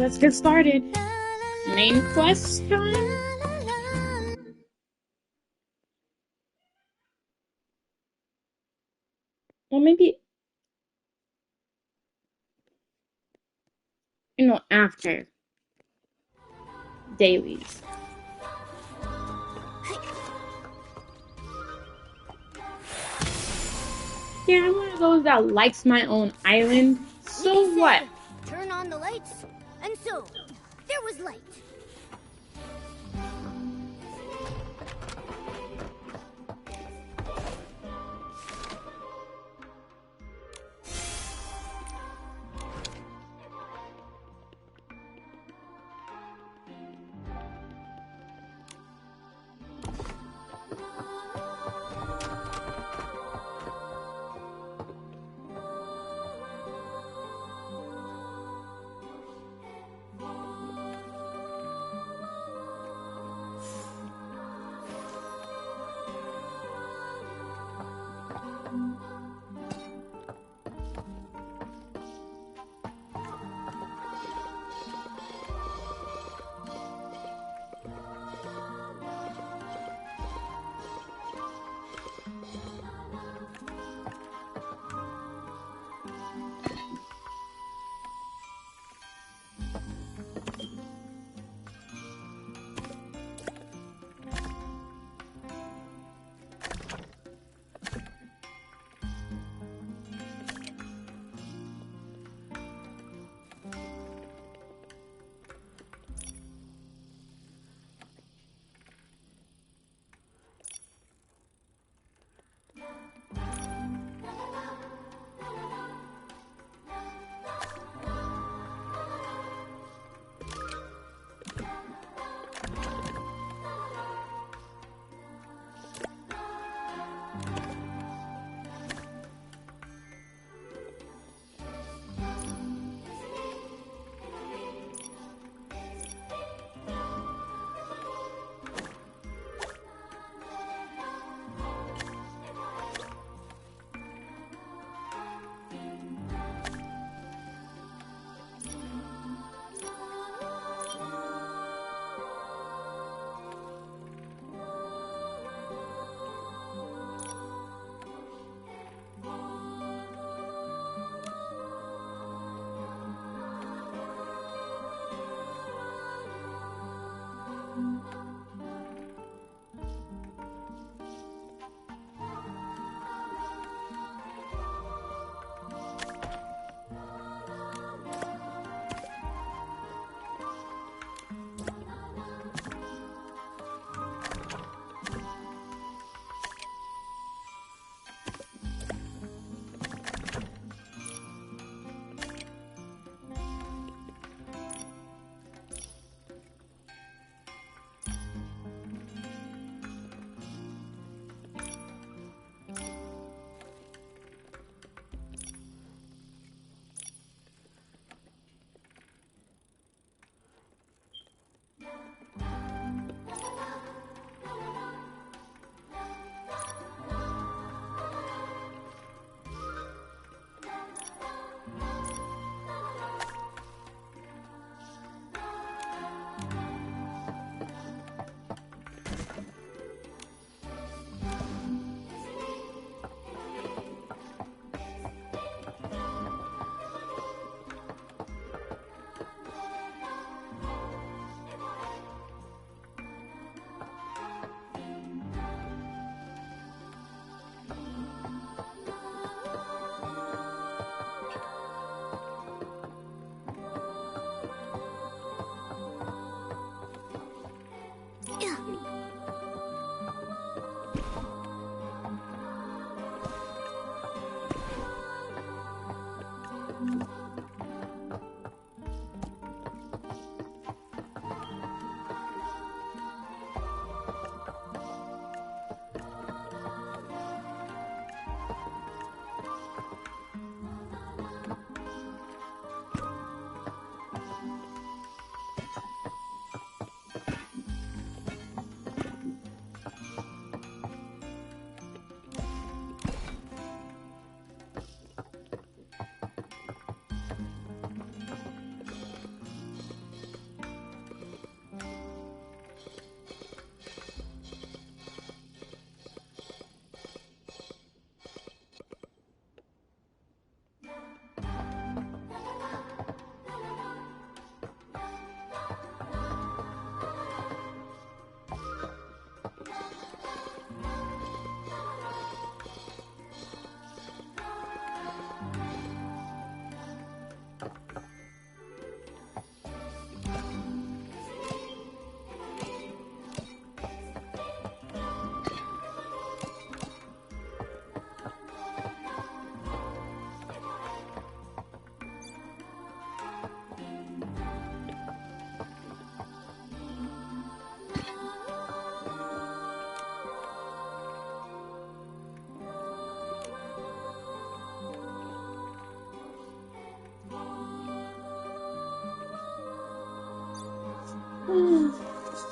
Let's get started. Main quest time? Well, maybe, after dailies. Yeah, I'm one of those that likes my own island. So Nikki what? Said, turn on the lights, and so there was light.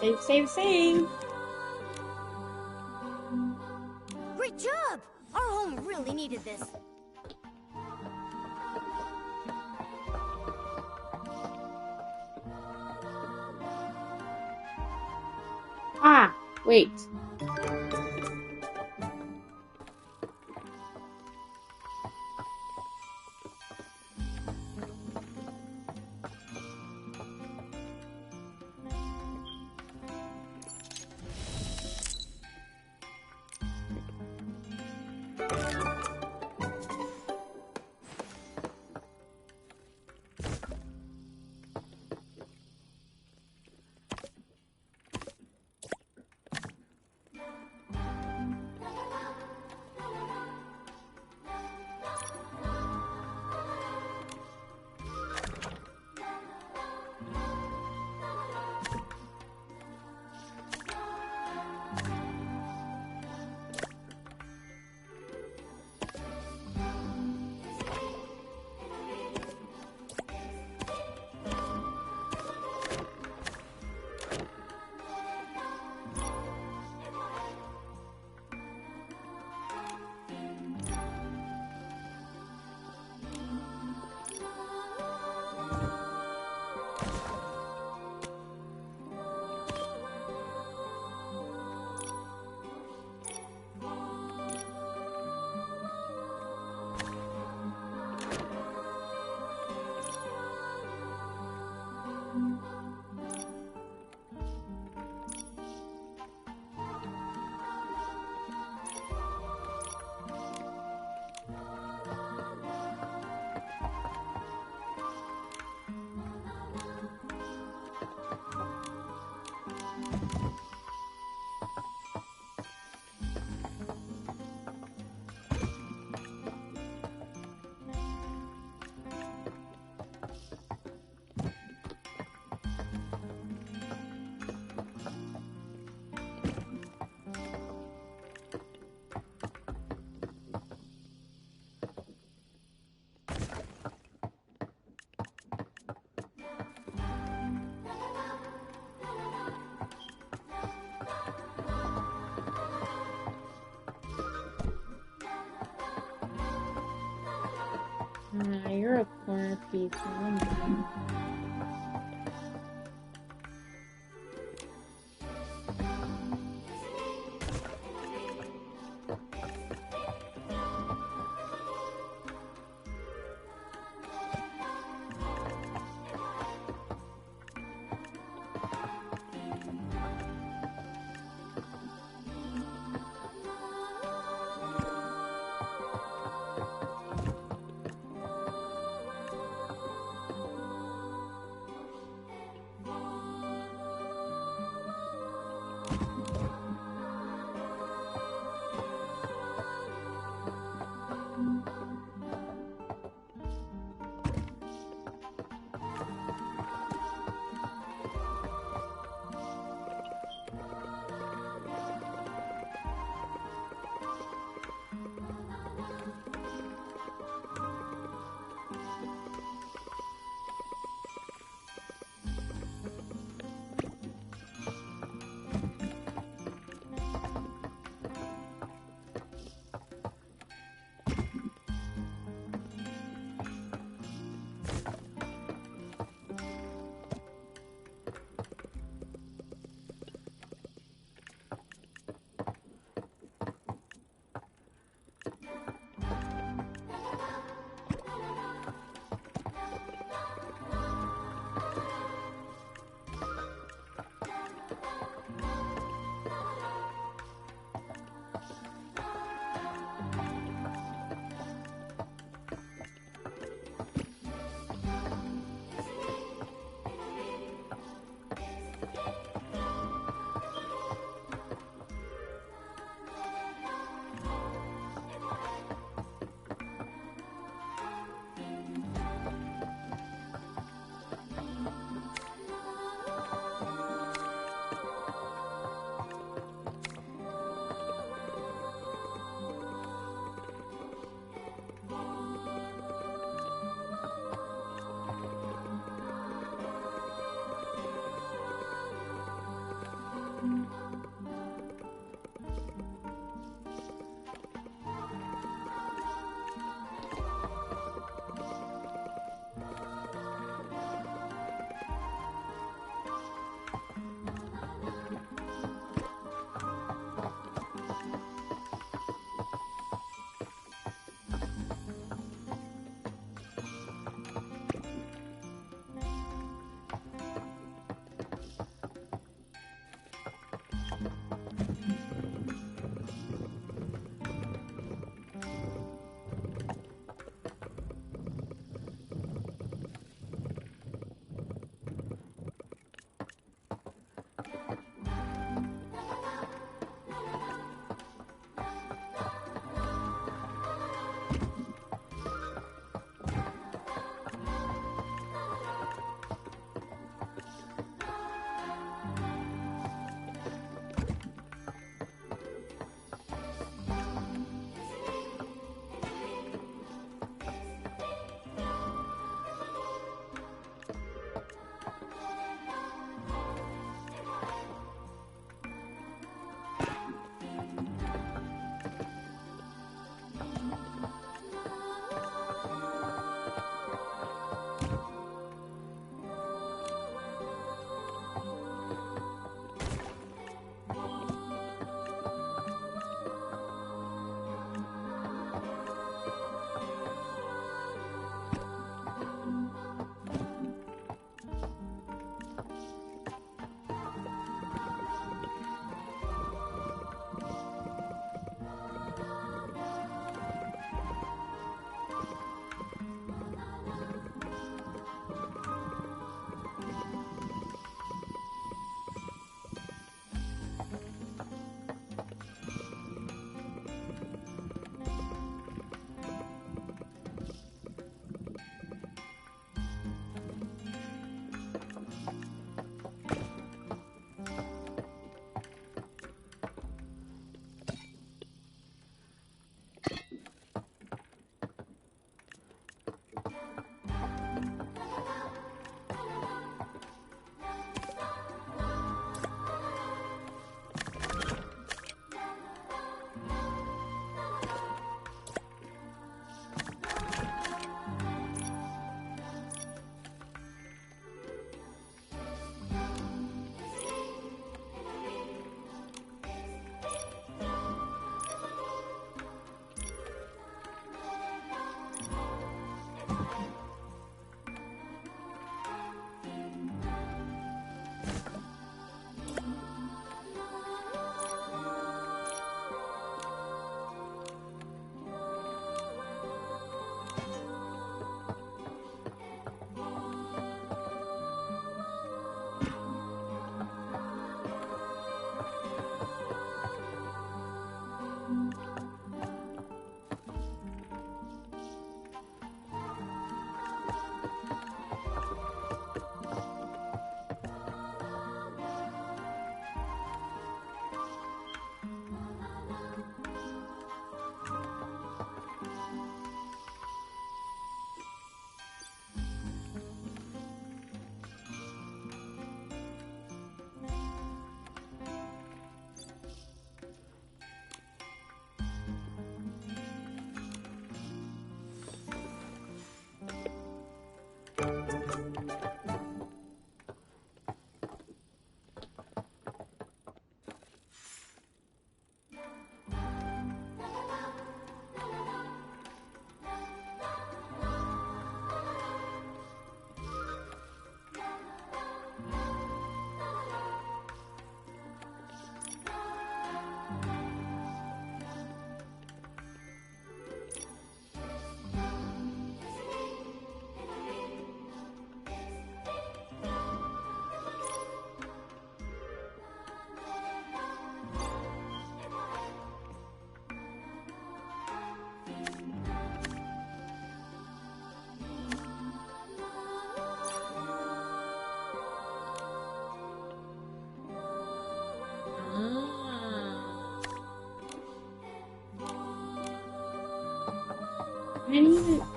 Save, save, save. Great job! Our home really needed this. Ah, wait. You're a corner piece.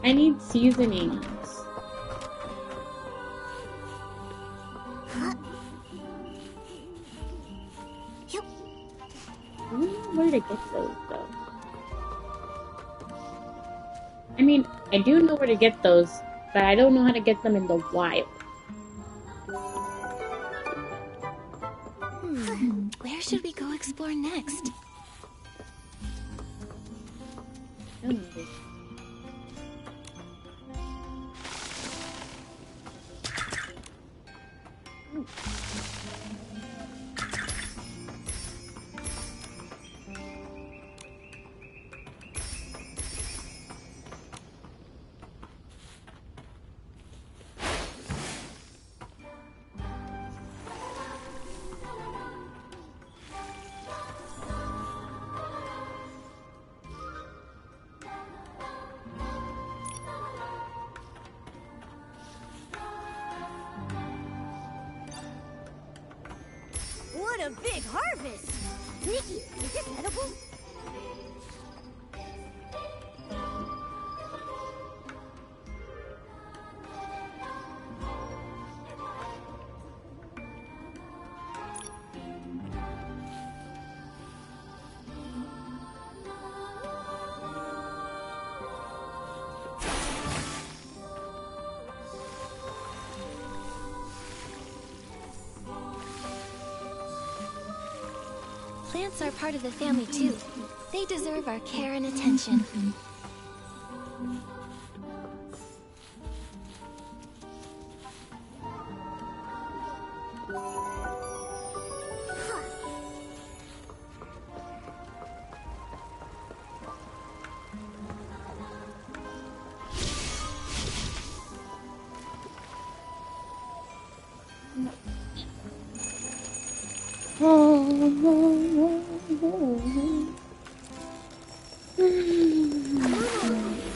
I need seasonings. I don't know where to get those though. I mean, I do know where to get those, but I don't know how to get them in the wild. Where should we go explore next? I don't know. What a big harvest! Nikki, is this edible? Plants are part of the family too. They deserve our care and attention.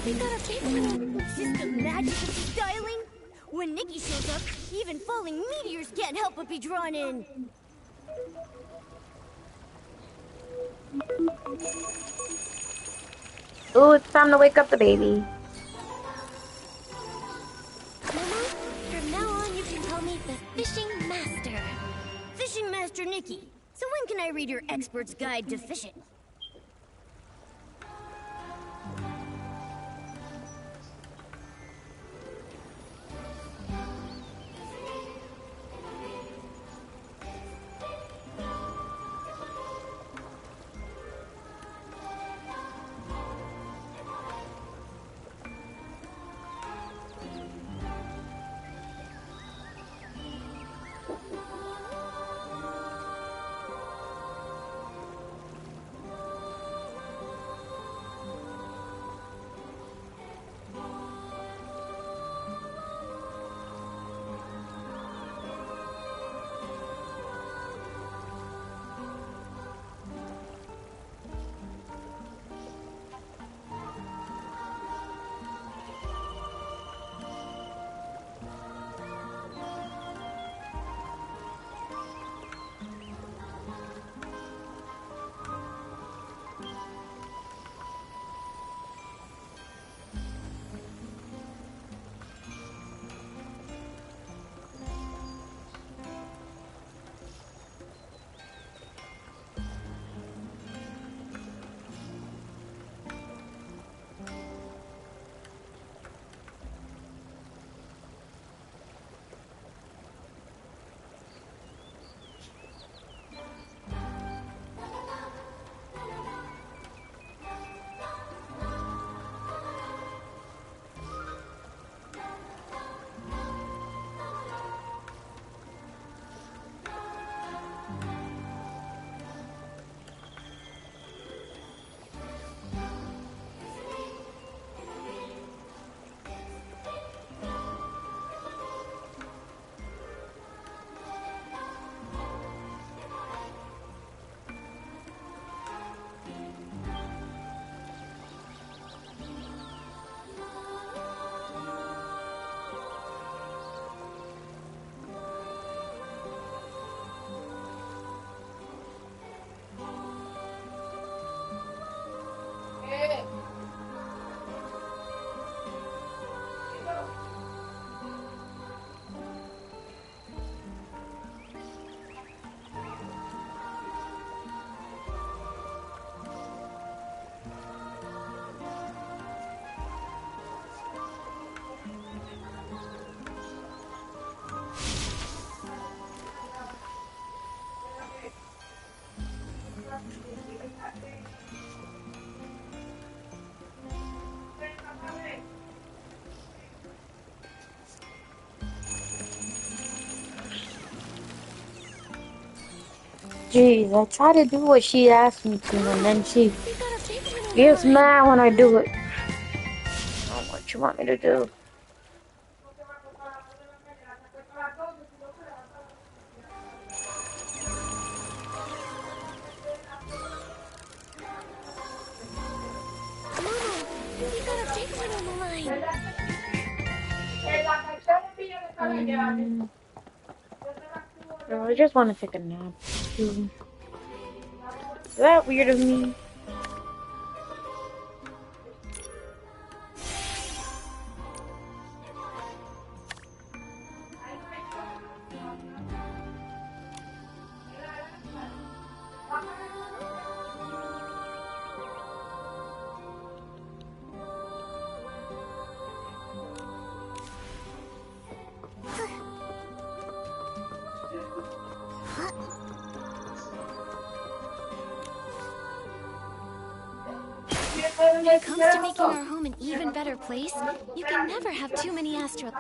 We got a big one. Is this the magic of styling? When Nikki shows up, even falling meteors can't help but be drawn in. Ooh, it's time to wake up the baby. Momo, from now on you can call me the Fishing Master. Fishing Master Nikki. So when can I read your expert's guide to fishing? Jeez, I try to do what she asked me to, and then she You got a big little gets line. mad when I do it. I don't know what you want me to do. Momo, you got a big little line. No, I just want to take a nap. Too. Is that weird of me? When it comes to making our home an even better place, you can never have too many astro...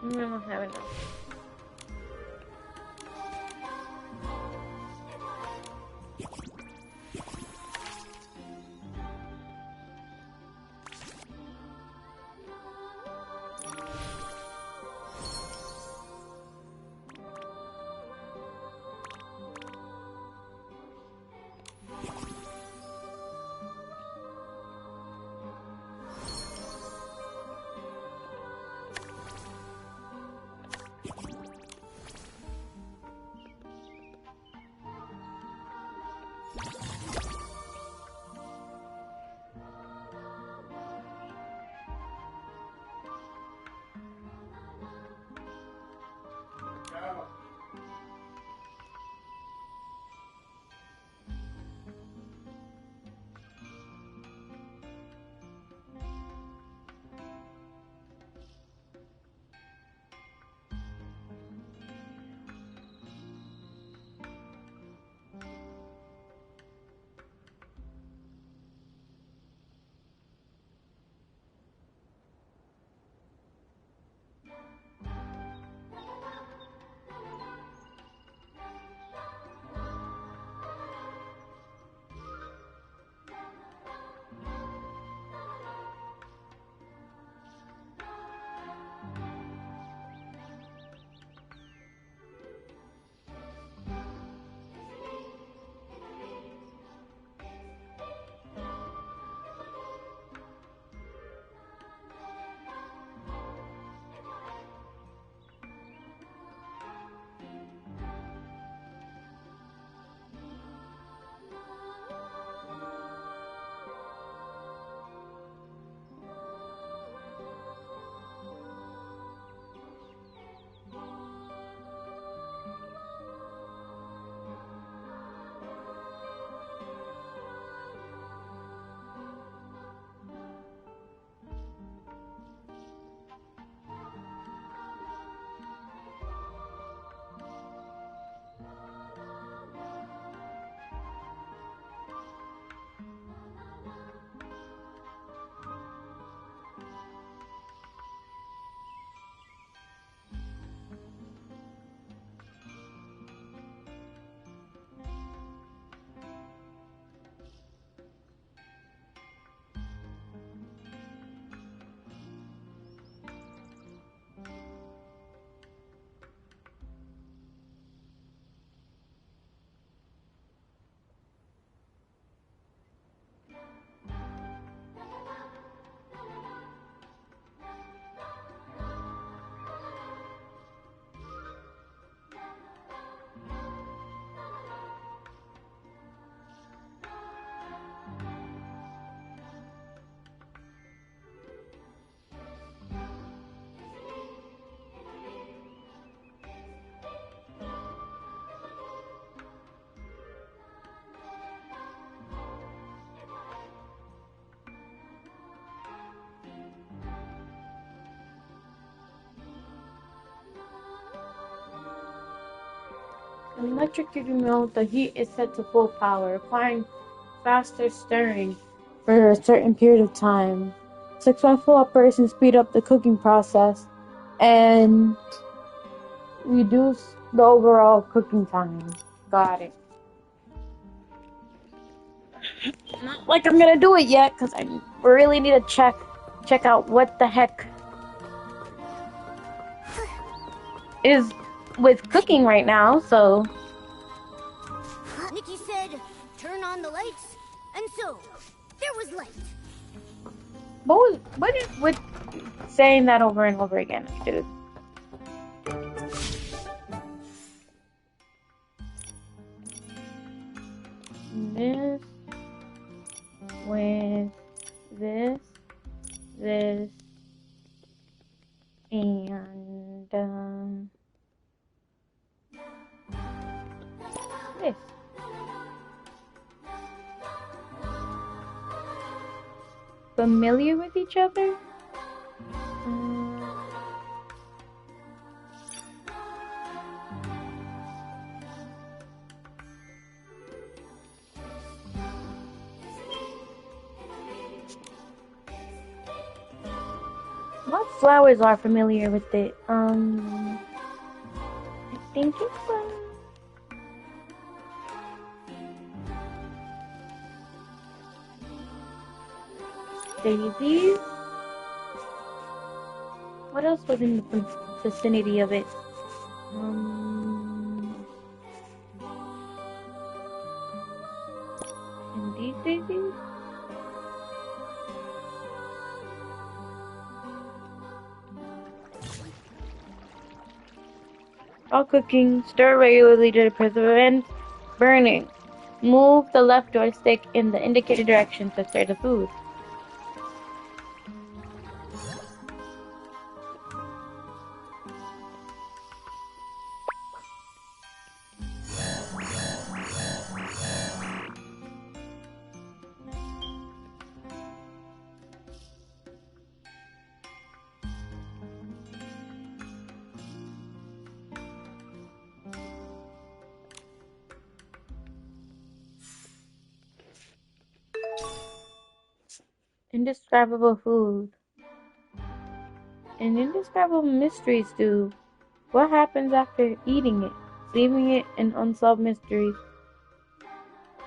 I don't have enough. An electrocuting mill, the heat is set to full power, requiring faster stirring for a certain period of time. Successful operations speed up the cooking process and reduce the overall cooking time. Got it. Not like I'm gonna do it yet, because I really need to check out what the heck is with cooking right now, so... Nikki said, turn on the lights, and so, there was light. What is with saying that over and over again, dude? This with this, and this. Familiar with each other? What flowers are familiar with it? I think it's daisies. What else was in the vicinity of it? And these daisies? While cooking, stir regularly to prevent burning. Move the left joystick in the indicated direction to stir the food. Indescribable food. An indescribable mystery stew. What happens after eating it? Leaving it an unsolved mystery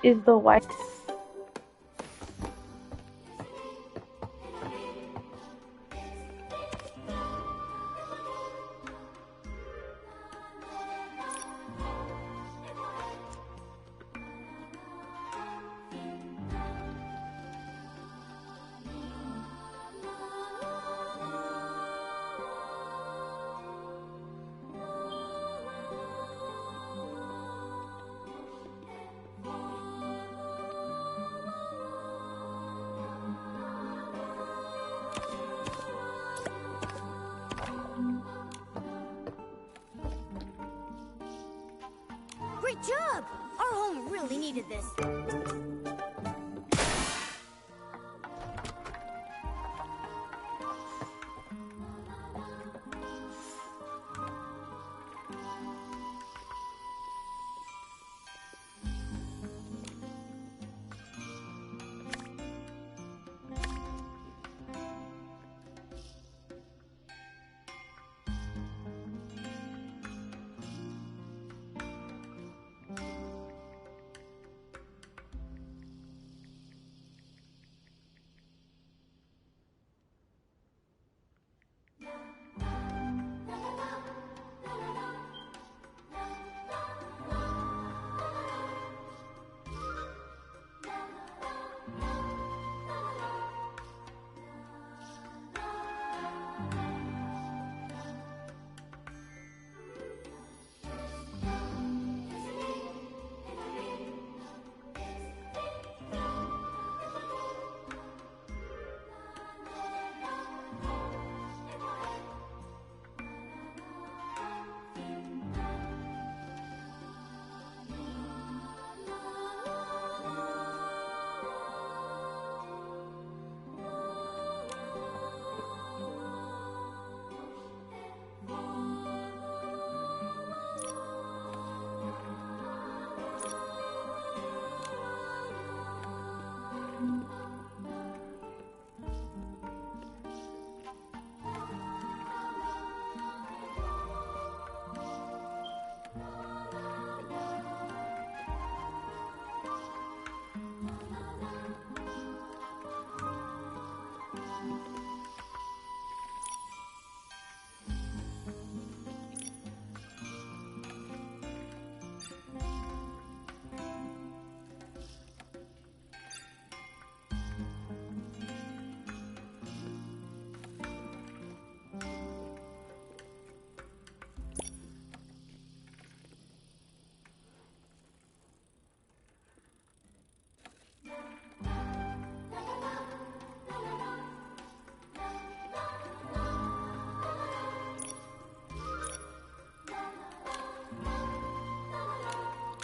is the white. Great job! Our home really needed this.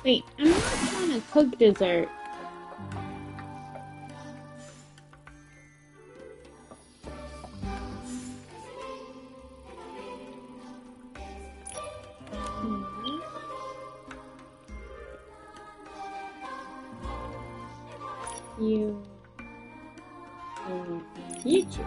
Wait, I'm not trying to cook dessert. You. YouTube.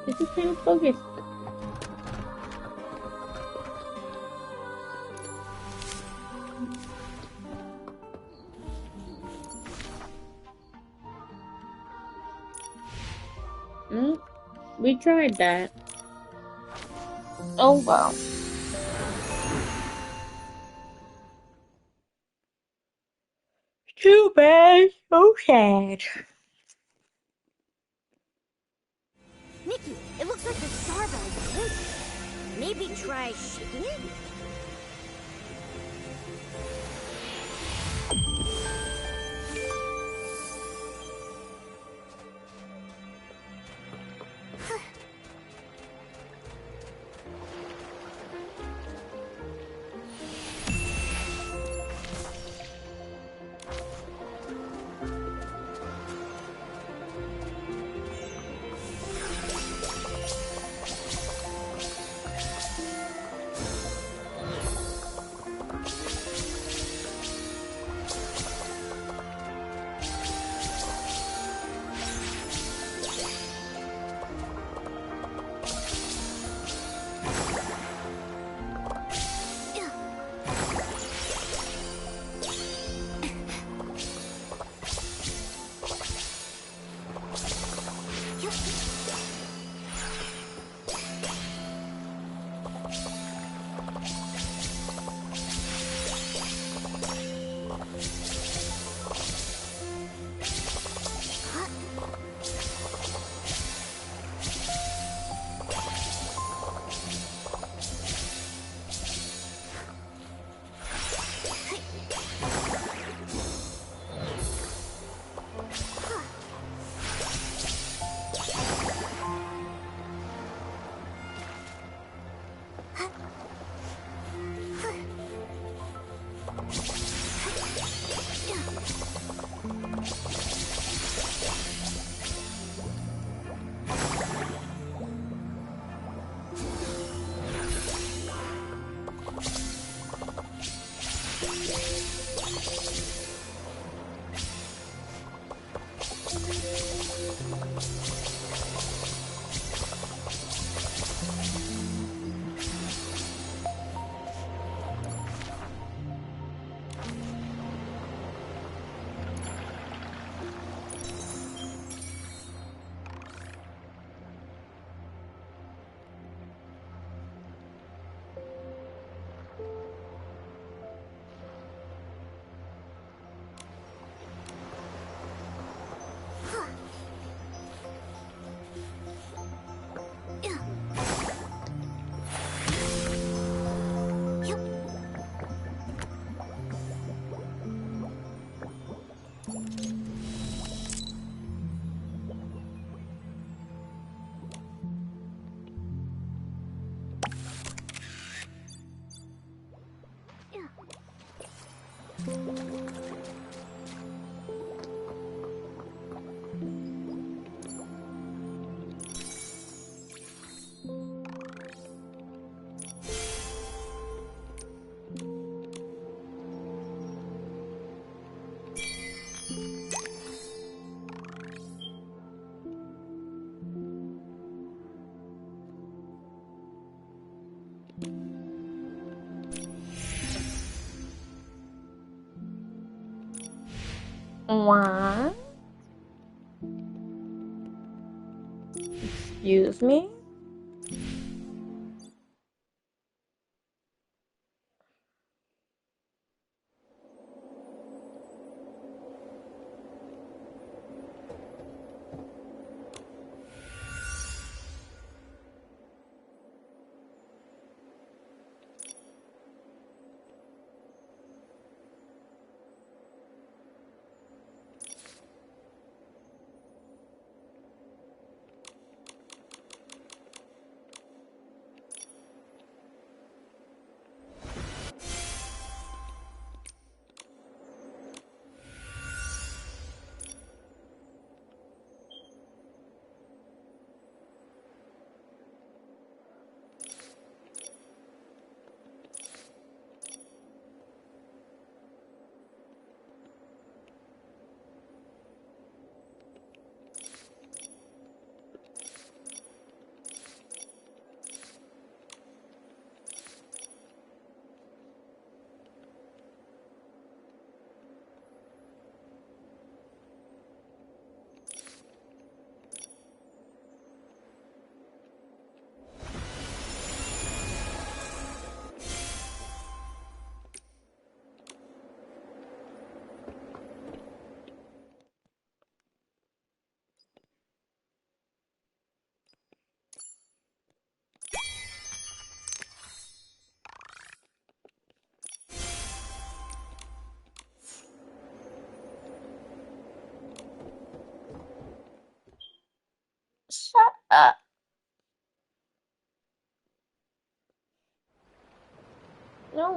This is kind of focused. No, we tried that. Oh well. Too bad. So sad. Nikki, it looks like the star bell is blinking. Maybe try shaking it? What? Excuse me?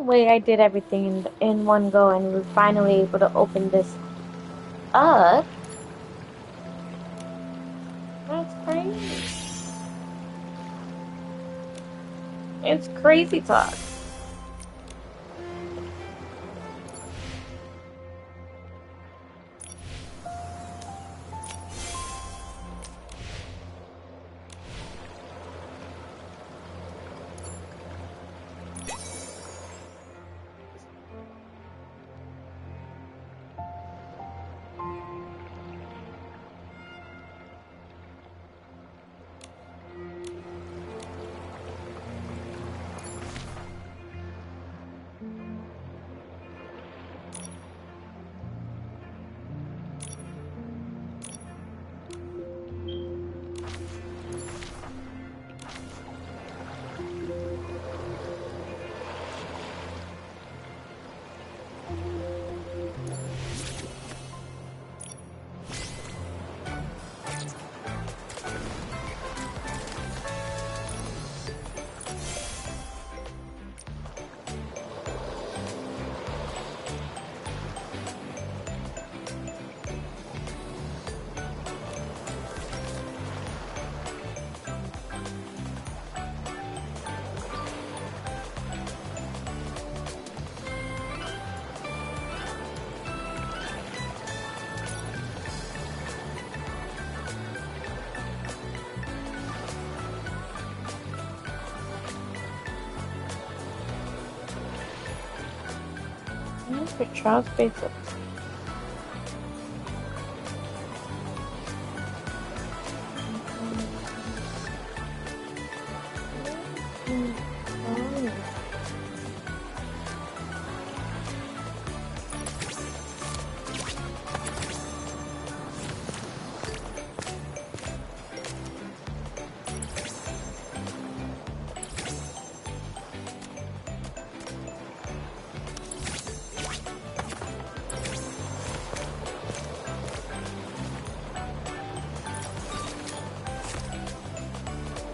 way I did everything in one go and we're finally able to open this up. That's crazy. It's crazy talk. For trials basics.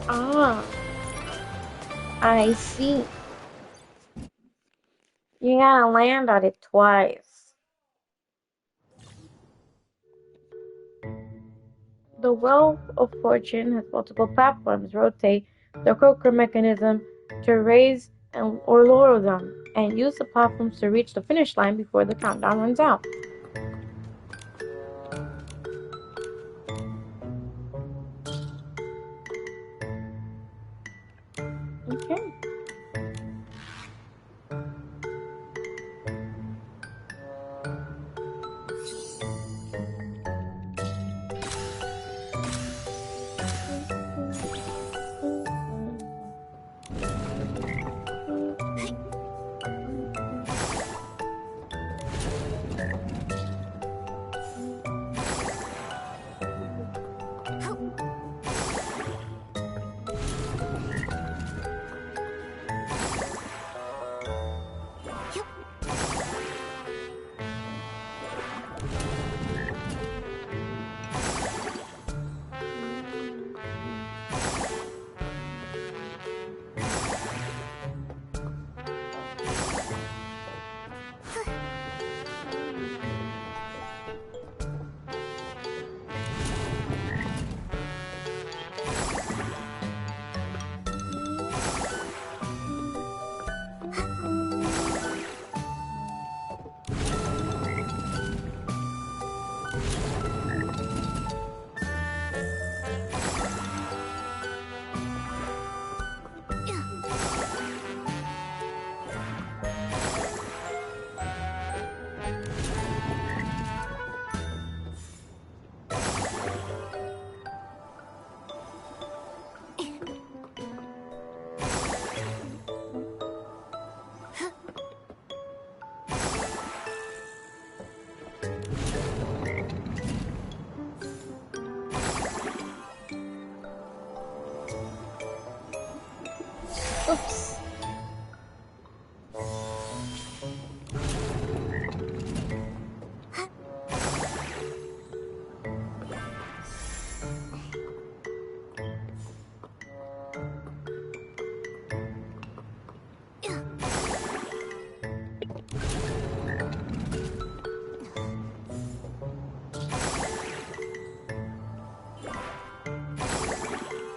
Ah, I see. You gotta land on it twice. The Wheel of Fortune has multiple platforms. Rotate the croker mechanism to raise or lower them, and use the platforms to reach the finish line before the countdown runs out. Okay.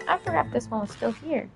I forgot this one was still here.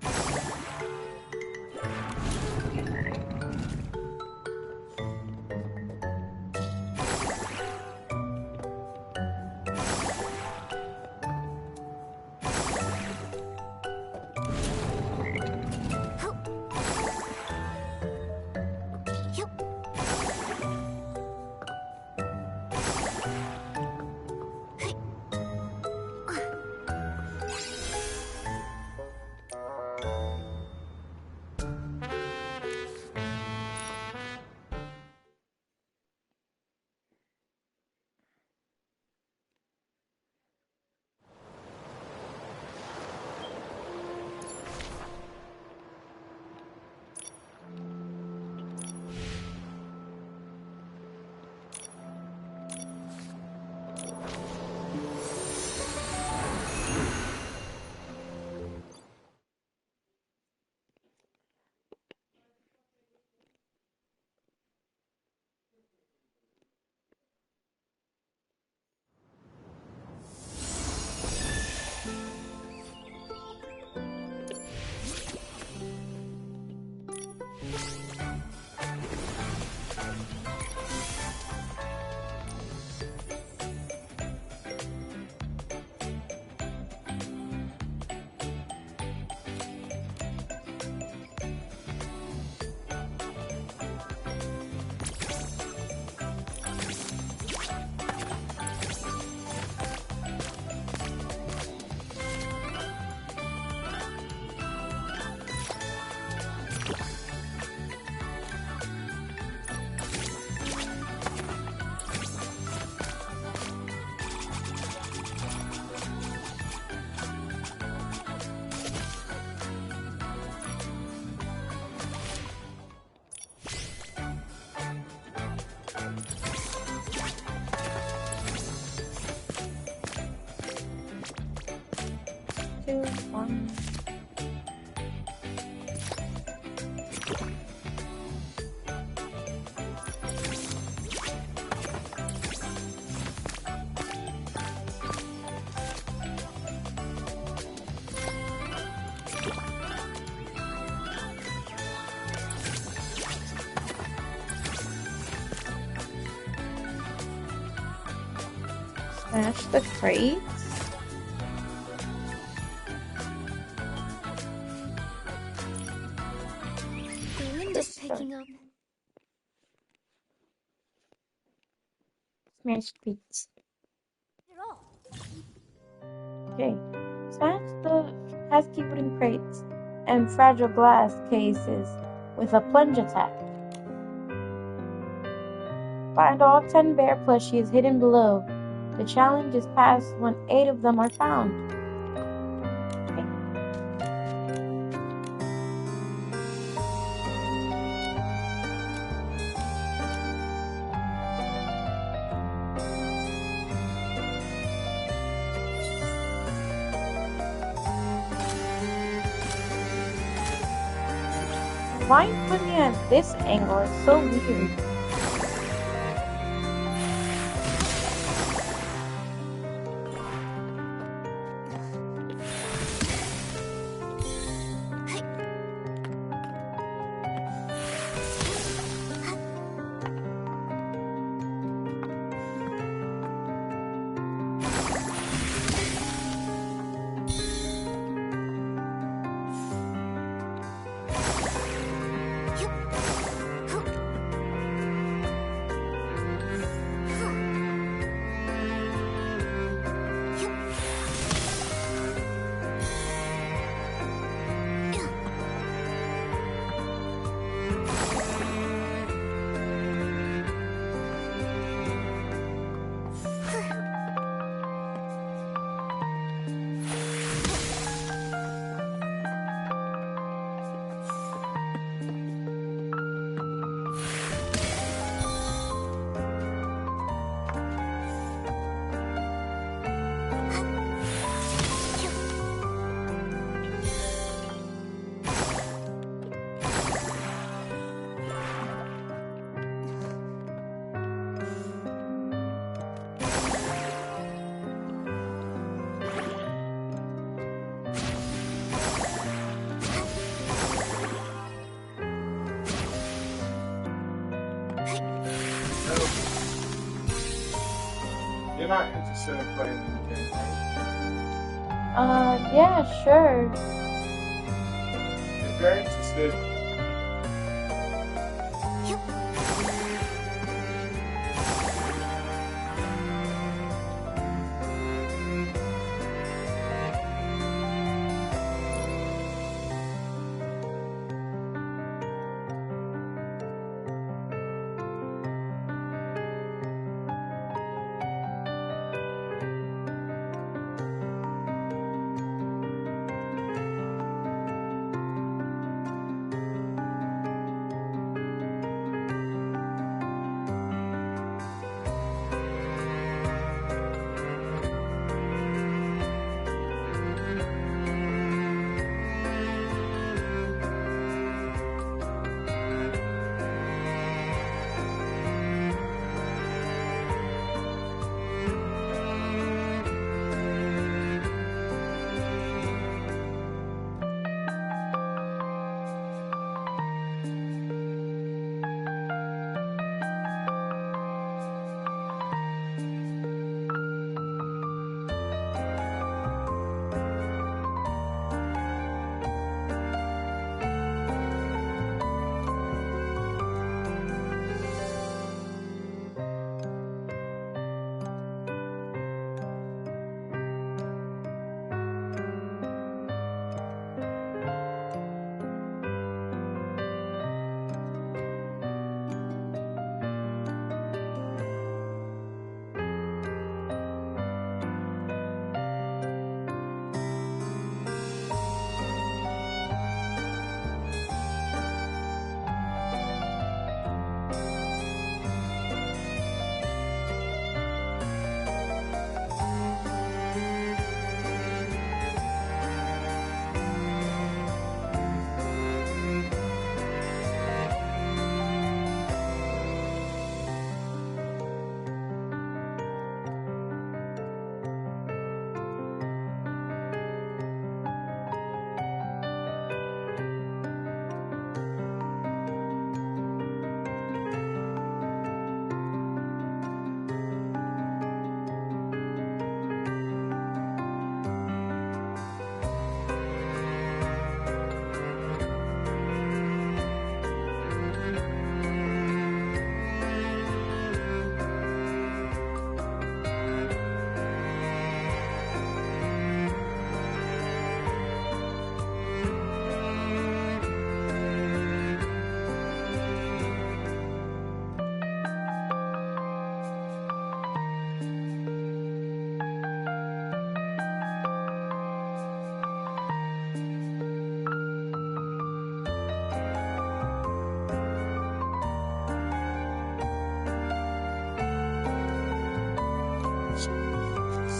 Two, one. Smash the crates. The wind is picking up. Smash crates. At all. Okay. Smash the pesky wooden crates and fragile glass cases with a plunge attack. Find all 10 bear plushies hidden below. The challenge is passed when 8 of them are found. Okay. Why are you putting it at this angle? It's so weird. You're not interested in playing anything, right? Yeah, sure. If you're interested,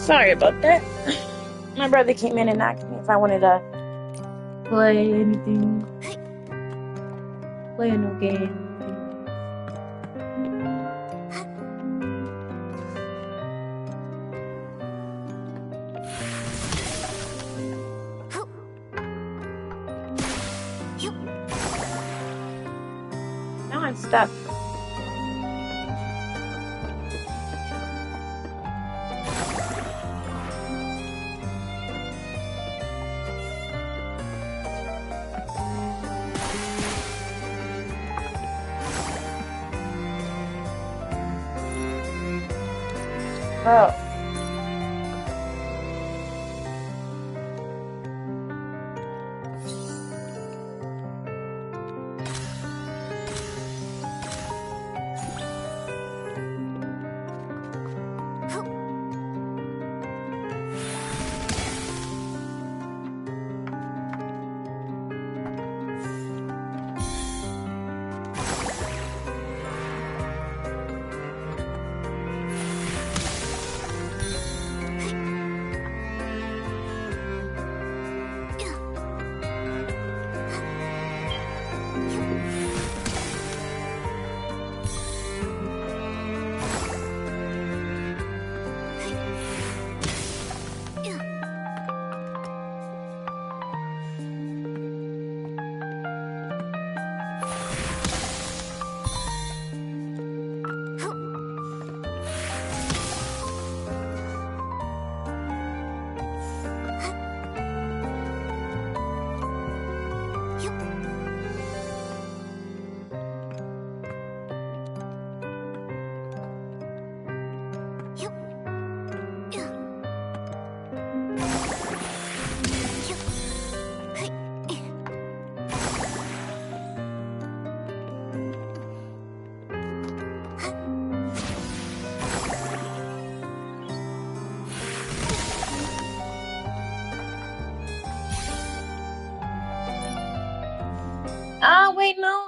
Sorry about that. My brother came in and asked me if I wanted to play anything. Play a new game. Now I'm stuck. Oh.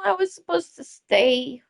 I was supposed to stay.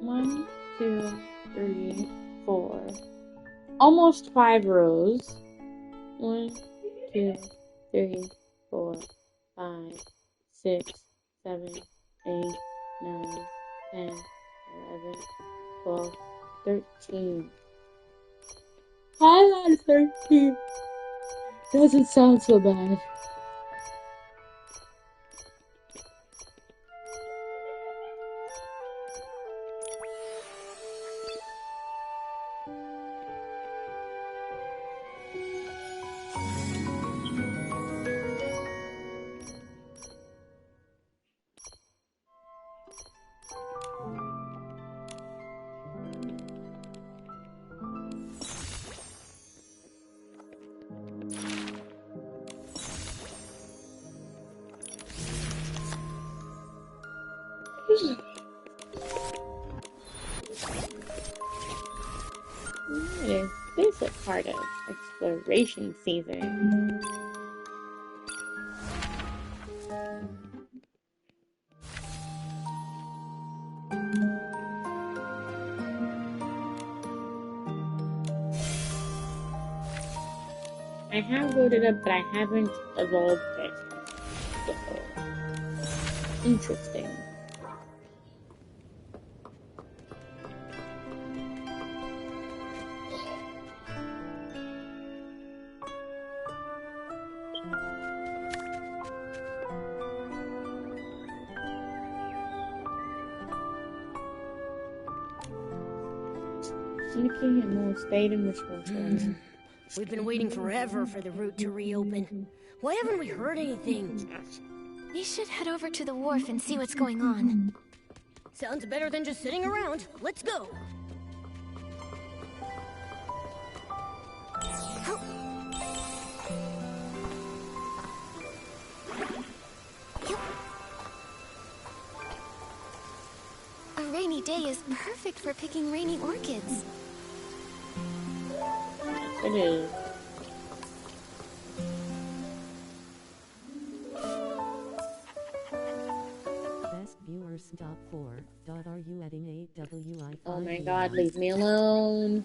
One, two, three, four. Almost 5 rows. 1, 2, 3, 4, 5, 6, 7, 8, 9, 10, 11, 12, 13. I had 13. Doesn't sound so bad. Is this a part of exploration season? I have loaded up, but I haven't evolved it. So, interesting. Nikki and Mo stayed in this one. We've been waiting forever for the route to reopen. Why haven't we heard anything? We should head over to the wharf and see what's going on. Sounds better than just sitting around. Let's go. A rainy day is perfect for picking rainy orchids. It is. Best viewers top 4. Are you adding 8WI? Oh my god, leave me alone.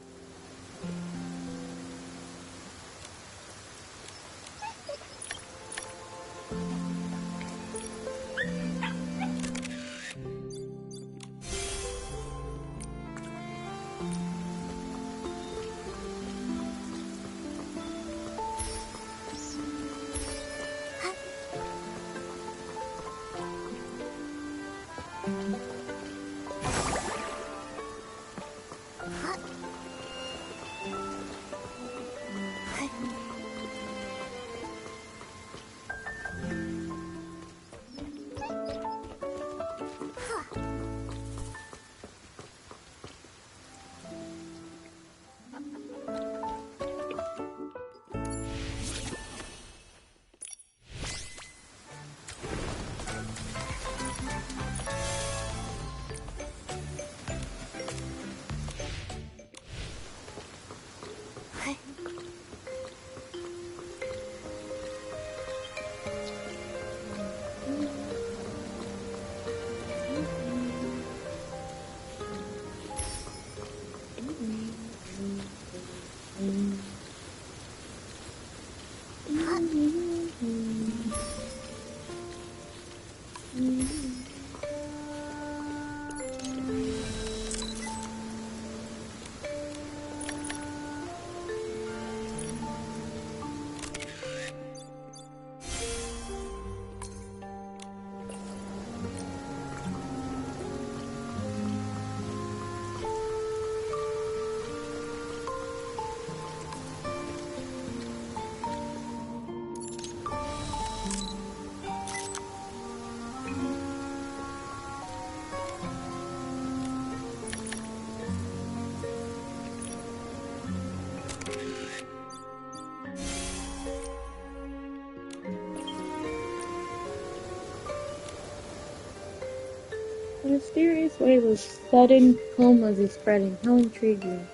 A mysterious wave of sudden comas is spreading. How intriguing.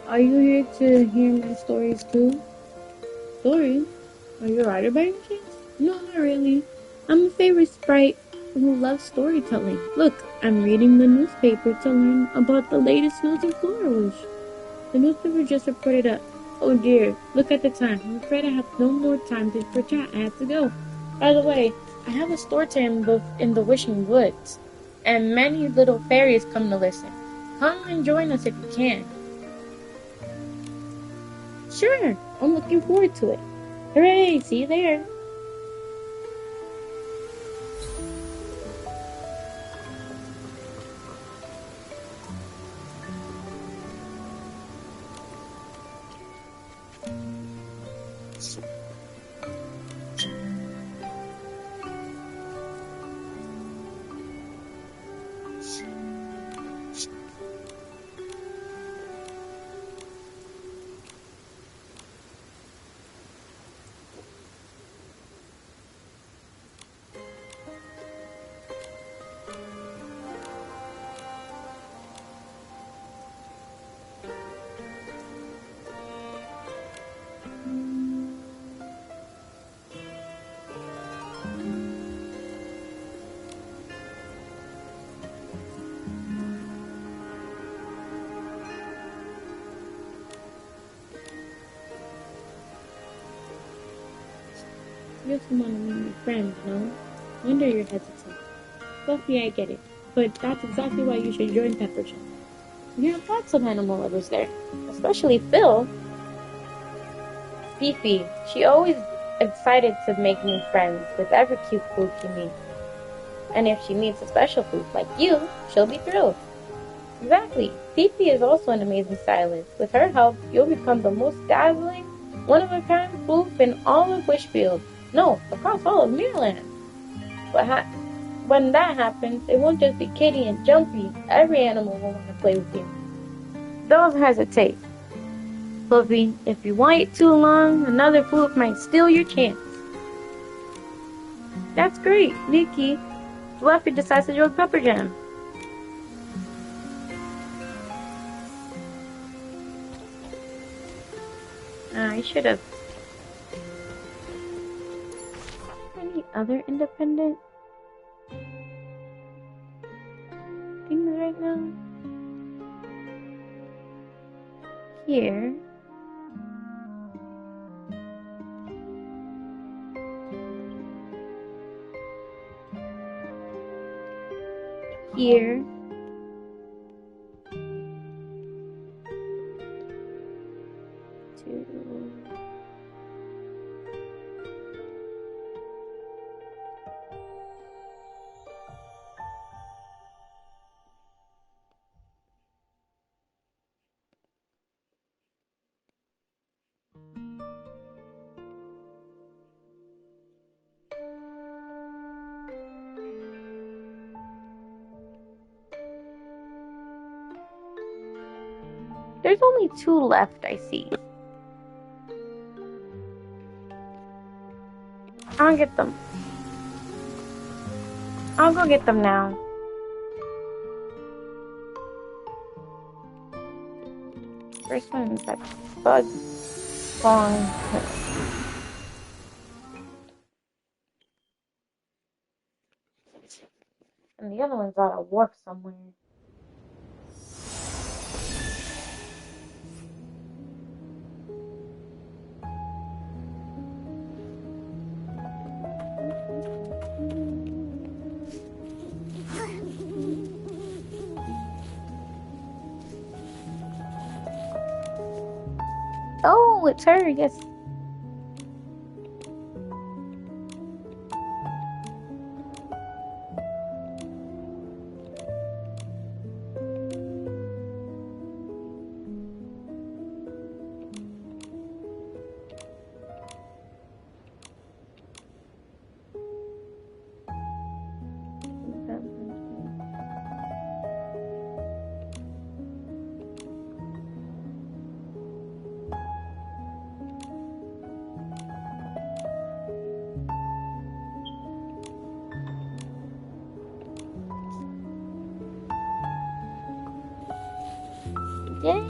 Are you here to hear my stories too? Stories? Are you a writer by any chance? No, not really. I'm a favorite sprite who loves storytelling. Look, I'm reading the newspaper to learn about the latest news in Flora. The newspaper just reported a, oh dear, look at the time. I'm afraid I have no more time for chat. I have to go. By the way, I have a storytime book in the Wishing Woods, and many little fairies come to listen. Come and join us if you can. Sure, I'm looking forward to it. Hooray, see you there. You just want to meet your friends, no? Wonder you're hesitant. Fluffy, I get it. But that's exactly why you should join Pepper Jam. We have lots of animal lovers there. Especially Phil. Fifi, she always excited to make new friends with every cute food she meets. And if she meets a special food like you, she'll be thrilled. Exactly. Fifi is also an amazing stylist. With her help, you'll become the most dazzling, one-of-a-kind floof in all of Wishfield. No, across all of Maryland. But when that happens, it won't just be Kitty and Jumpy. Every animal will want to play with you. Don't hesitate. Fluffy, if you wait too long, another floof might steal your chance. That's great, Nikki. Fluffy decides to join Pepper Jam. I should have. Any other independent things right now? Here. Here. Two. There's only 2 left, I see. I'll get them. I'll go get them now. First one is that bug song. And the other one's on a wharf somewhere. Oh, it's her, yes. Yay!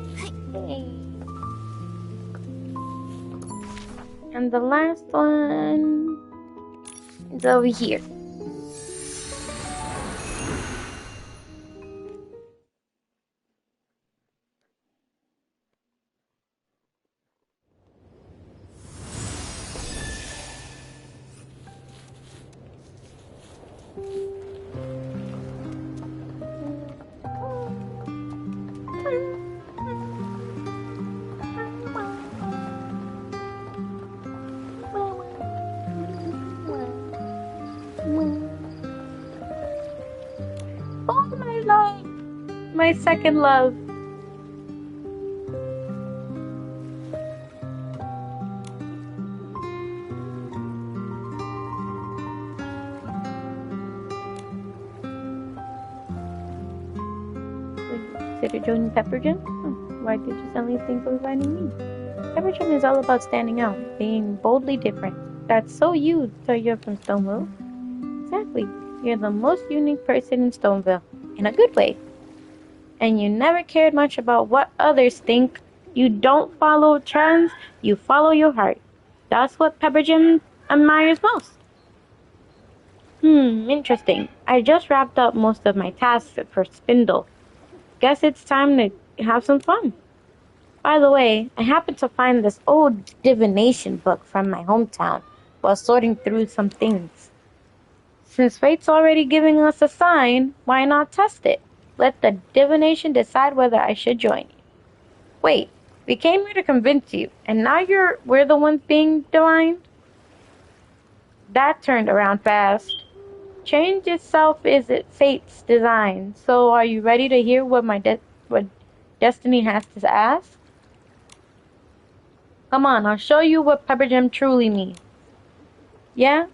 And the last one is over here. Oh, my love! My second love. Would you consider joining Pepper Gym? Why did you suddenly think of inviting me? Pepper Gym is all about standing out, being boldly different. That's so you, so you're from Stoneville. Exactly. You're the most unique person in Stoneville, in a good way. And you never cared much about what others think. You don't follow trends, you follow your heart. That's what Pepper Gym admires most. Interesting. I just wrapped up most of my tasks for Spindle. Guess it's time to have some fun. By the way, I happened to find this old divination book from my hometown while sorting through some things. Since fate's already giving us a sign, why not test it? Let the divination decide whether I should join you. Wait, we came here to convince you, and now we're the ones being divined? That turned around fast. Change itself is fate's design. So are you ready to hear what what destiny has to ask? Come on, I'll show you what Pepper Gem truly means. Yeah?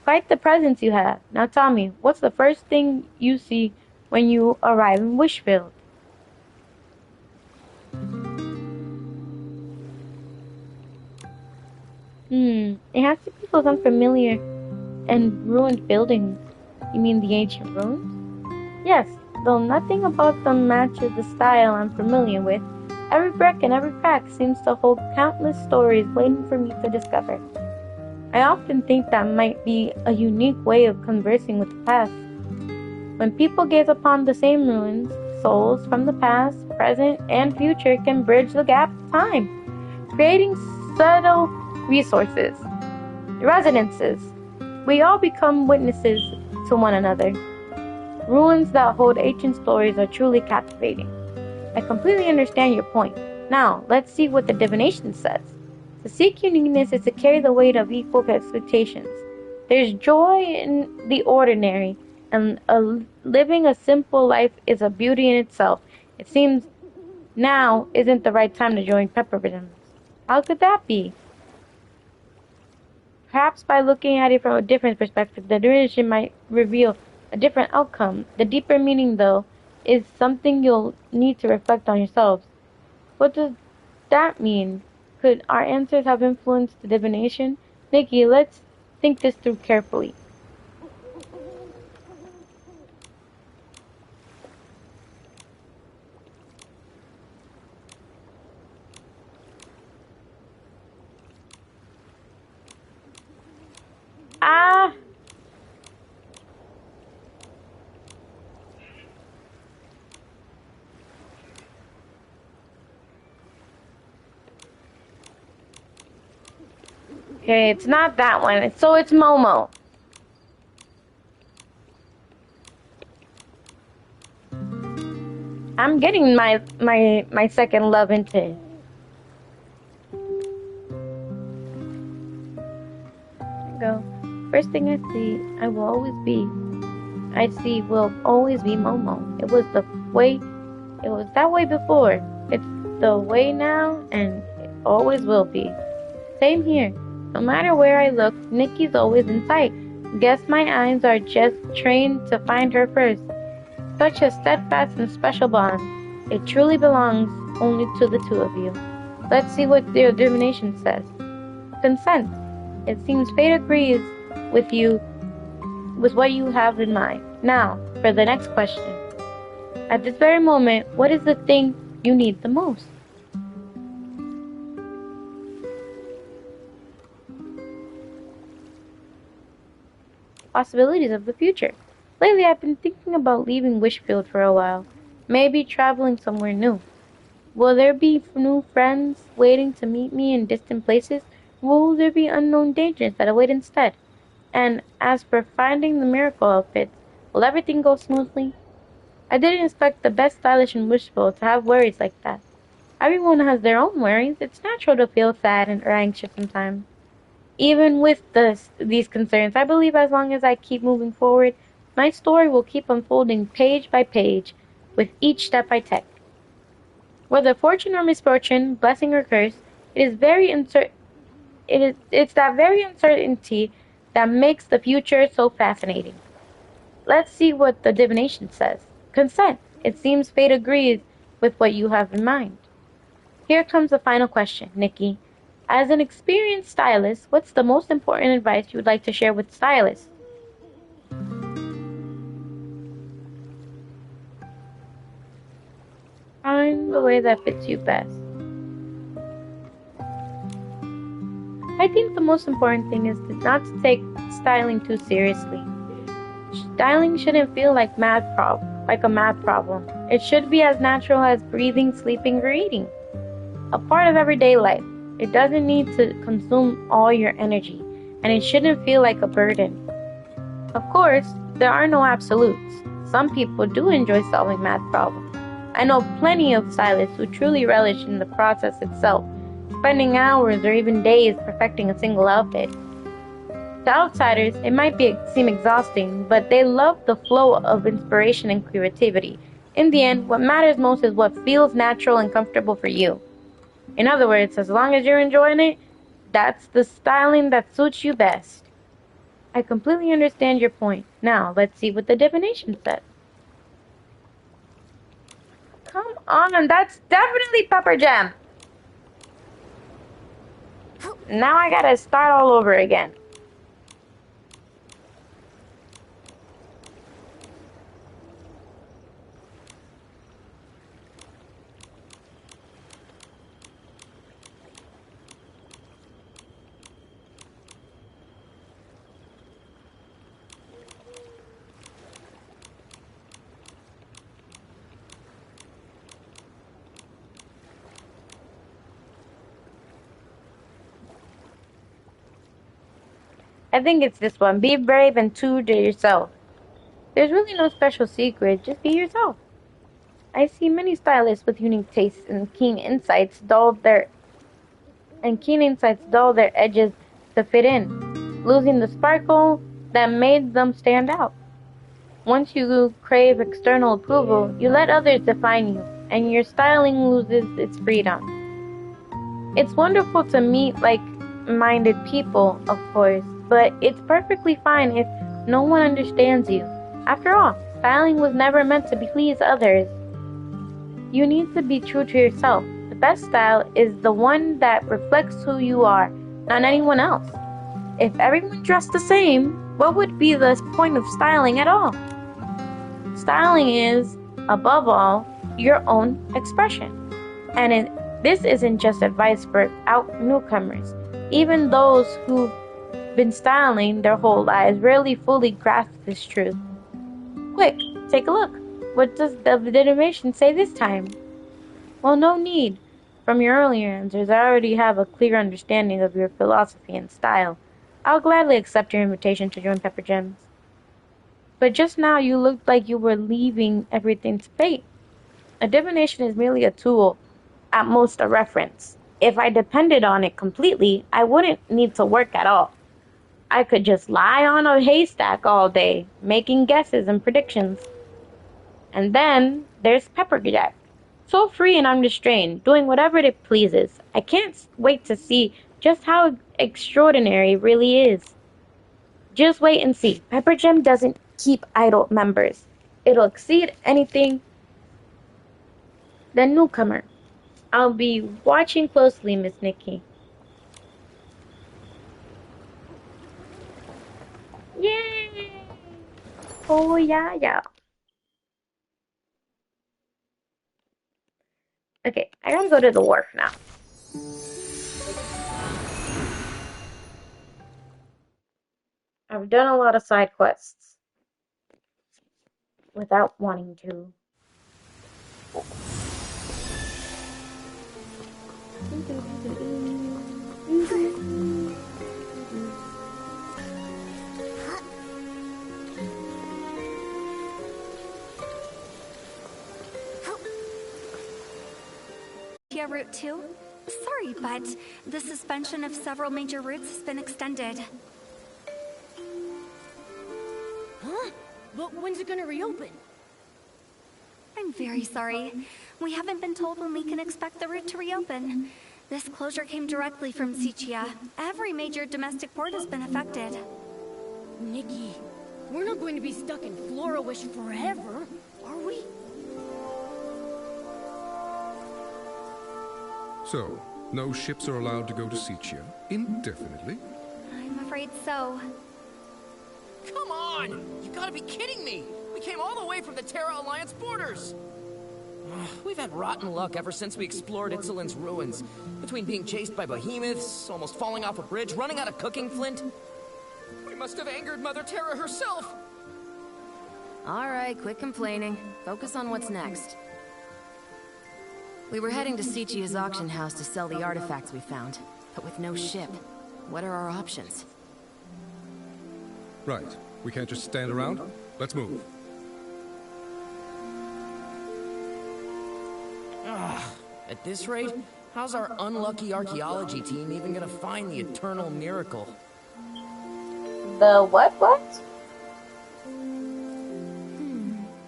Quite the presence you have. Now tell me, what's the first thing you see when you arrive in Wishfield? It has to be those unfamiliar and ruined buildings. You mean the ancient ruins? Yes, though nothing about them matches the style I'm familiar with. Every brick and every crack seems to hold countless stories waiting for me to discover. I often think that might be a unique way of conversing with the past. When people gaze upon the same ruins, souls from the past, present, and future can bridge the gap of time, creating subtle residences. We all become witnesses to one another. Ruins that hold ancient stories are truly captivating. I completely understand your point. Now, let's see what the divination says. To seek uniqueness is to carry the weight of equal expectations. There's joy in the ordinary, and living a simple life is a beauty in itself. It seems now isn't the right time to join Peppermint. How could that be? Perhaps by looking at it from a different perspective, the divination might reveal a different outcome. The deeper meaning, though, is something you'll need to reflect on yourselves. What does that mean? Could our answers have influenced the divination? Nikki, let's think this through carefully. Ah! Okay, it's not that one. So it's Momo. I'm getting my second love into it. first thing I see will always be Momo. It was that way before. It's the way now, and it always will be. Same here. No matter where I look, Nikki's always in sight. Guess my eyes are just trained to find her first. Such a steadfast and special bond. It truly belongs only to the two of you. Let's see what the divination says. Consent. It seems fate agrees with you, with what you have in mind. Now, for the next question. At this very moment, what is the thing you need the most? Possibilities of the future. Lately, I've been thinking about leaving Wishfield for a while. Maybe traveling somewhere new. Will there be new friends waiting to meet me in distant places? Will there be unknown dangers that await instead? And as for finding the miracle outfits, will everything go smoothly? I didn't expect the best stylish and wishful to have worries like that. Everyone has their own worries. It's natural to feel sad or anxious sometimes. Even with these concerns, I believe as long as I keep moving forward, my story will keep unfolding page by page with each step I take. Whether fortune or misfortune, blessing or curse, it's that very uncertainty that makes the future so fascinating. Let's see what the divination says. Consent. It seems fate agrees with what you have in mind. Here comes the final question, Nikki. As an experienced stylist, what's the most important advice you would like to share with stylists? Find the way that fits you best. I think the most important thing is not to take styling too seriously. Styling shouldn't feel like a math problem. It should be as natural as breathing, sleeping, or eating. A part of everyday life. It doesn't need to consume all your energy, and it shouldn't feel like a burden. Of course, there are no absolutes. Some people do enjoy solving math problems. I know plenty of stylists who truly relish in the process itself, spending hours or even days perfecting a single outfit. To outsiders, it might seem exhausting, but they love the flow of inspiration and creativity. In the end, what matters most is what feels natural and comfortable for you. In other words, as long as you're enjoying it, that's the styling that suits you best. I completely understand your point. Now, let's see what the divination says. Come on, that's definitely pepper jam. Now I gotta start all over again. I think it's this one. Be brave and true to yourself. There's really no special secret. Just be yourself. I see many stylists with unique tastes and keen insights dull their edges to fit in, losing the sparkle that made them stand out. Once you crave external approval, you let others define you, and your styling loses its freedom. It's wonderful to meet like-minded people, of course, but it's perfectly fine if no one understands you. After all, styling was never meant to please others. You need to be true to yourself. The best style is the one that reflects who you are, not anyone else. If everyone dressed the same, what would be the point of styling at all? Styling is, above all, your own expression. And this isn't just advice for newcomers. Even those who've been styling their whole lives rarely fully grasp this truth. Quick, take a look. What does the divination say this time? Well, no need. From your earlier answers, I already have a clear understanding of your philosophy and style. I'll gladly accept your invitation to join Pepper Gems. But just now you looked like you were leaving everything to fate. A divination is merely a tool, at most a reference. If I depended on it completely, I wouldn't need to work at all. I could just lie on a haystack all day, making guesses and predictions. And then there's Pepperjack, so free and unrestrained, doing whatever it pleases. I can't wait to see just how extraordinary it really is. Just wait and see. Pepper Gym doesn't keep idle members. It'll exceed anything the newcomer. I'll be watching closely, Miss Nikki. Yay! Oh, yeah, yeah. Okay, I gotta go to the wharf now. I've done a lot of side quests without wanting to. Route 2? Sorry, but the suspension of several major routes has been extended. Huh? But when's it gonna reopen? I'm very sorry. We haven't been told when we can expect the route to reopen. This closure came directly from Sichia. Every major domestic port has been affected. Nikki, we're not going to be stuck in Flora-Wish forever, are we? So, no ships are allowed to go to Sichia indefinitely? I'm afraid so. Come on! You gotta be kidding me! We came all the way from the Terra Alliance borders! We've had rotten luck ever since we explored Itzelin's ruins. Between being chased by behemoths, almost falling off a bridge, running out of cooking flint. We must have angered Mother Terra herself! Alright, quit complaining. Focus on what's next. We were heading to Sichia's auction house to sell the artifacts we found, but with no ship. What are our options? Right. We can't just stand around. Let's move. At this rate, how's our unlucky archaeology team even gonna find the eternal miracle? The what?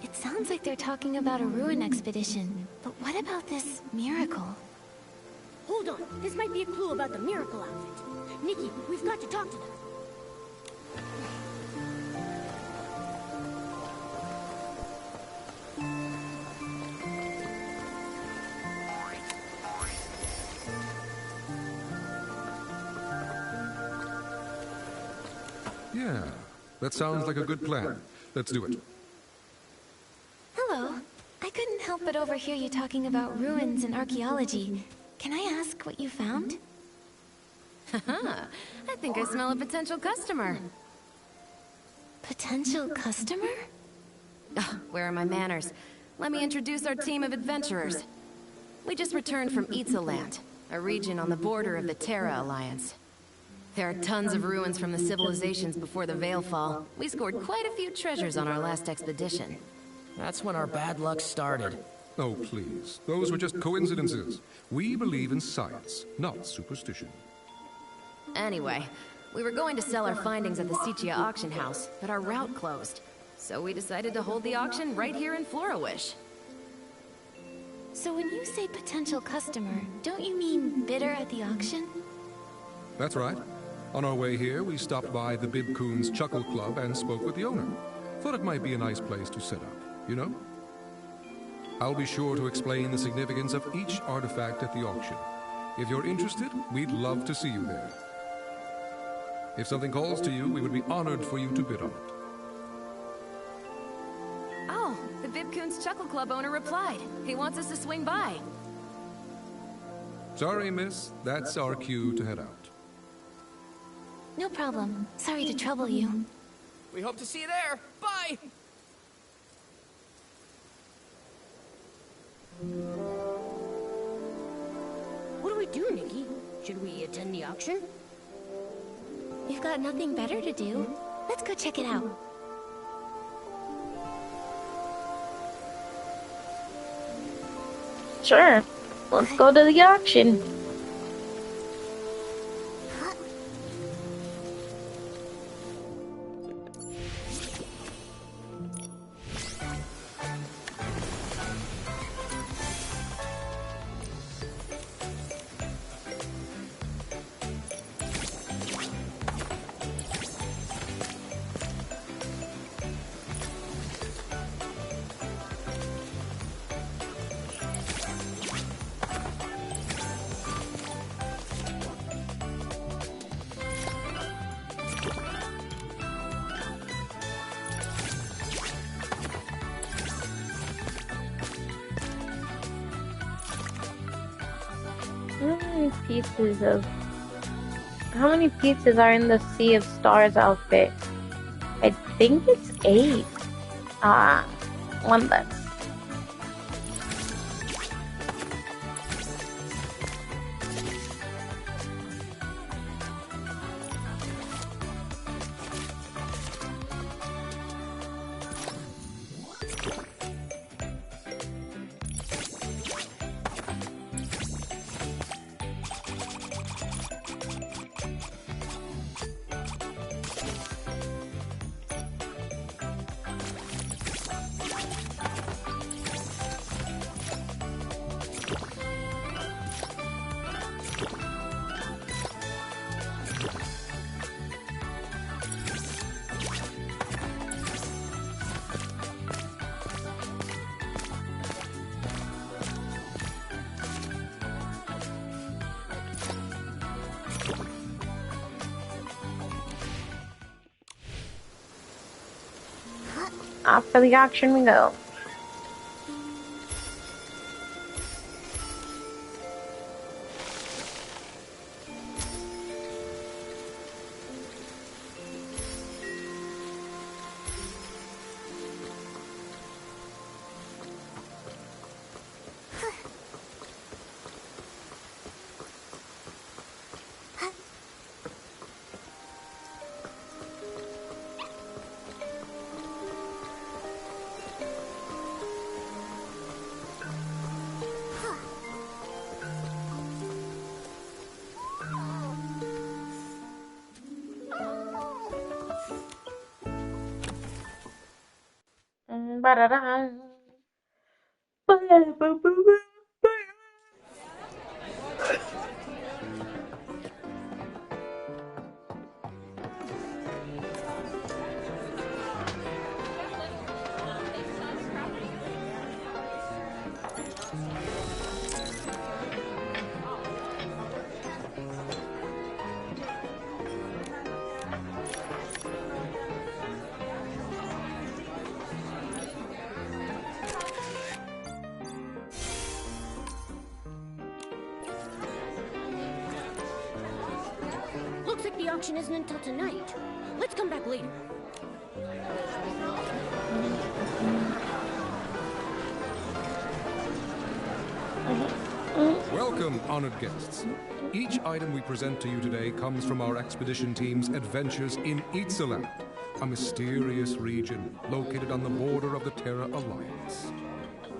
It sounds like they're talking about a ruin expedition. But what about this miracle? Hold on, this might be a clue about the miracle outfit. Nikki, we've got to talk to them. Yeah, that sounds like a good plan. Let's do it. Hello. I couldn't help but overhear you talking about ruins and archaeology. Can I ask what you found? Haha, I think I smell a potential customer. Potential customer? Ugh, where are my manners? Let me introduce our team of adventurers. We just returned from Itzeland, a region on the border of the Terra Alliance. There are tons of ruins from the civilizations before the Veilfall. We scored quite a few treasures on our last expedition. That's when our bad luck started. Oh, please. Those were just coincidences. We believe in science, not superstition. Anyway, we were going to sell our findings at the Sichia auction house, but our route closed. So we decided to hold the auction right here in Flora-Wish. So when you say potential customer, don't you mean bidder at the auction? That's right. On our way here, we stopped by the Bibcoon's Chuckle Club and spoke with the owner. Thought it might be a nice place to set up, you know? I'll be sure to explain the significance of each artifact at the auction. If you're interested, we'd love to see you there. If something calls to you, we would be honored for you to bid on it. Oh, the Bibcoon's Chuckle Club owner replied. He wants us to swing by. Sorry, miss. That's our cue to head out. No problem. Sorry to trouble you. We hope to see you there. Bye! What do we do, Nikki? Should we attend the auction? We've got nothing better to do. Let's go check it out. Sure. Let's go to the auction. How many pieces are in the Sea of Stars outfit? I think it's 8. Ah, one less. Off for the auction we go. Ba-da-da. Looks like the auction isn't until tonight. Let's come back later. Welcome, honored guests. Each item we present to you today comes from our expedition team's adventures in Itzaland, a mysterious region located on the border of the Terra Alliance.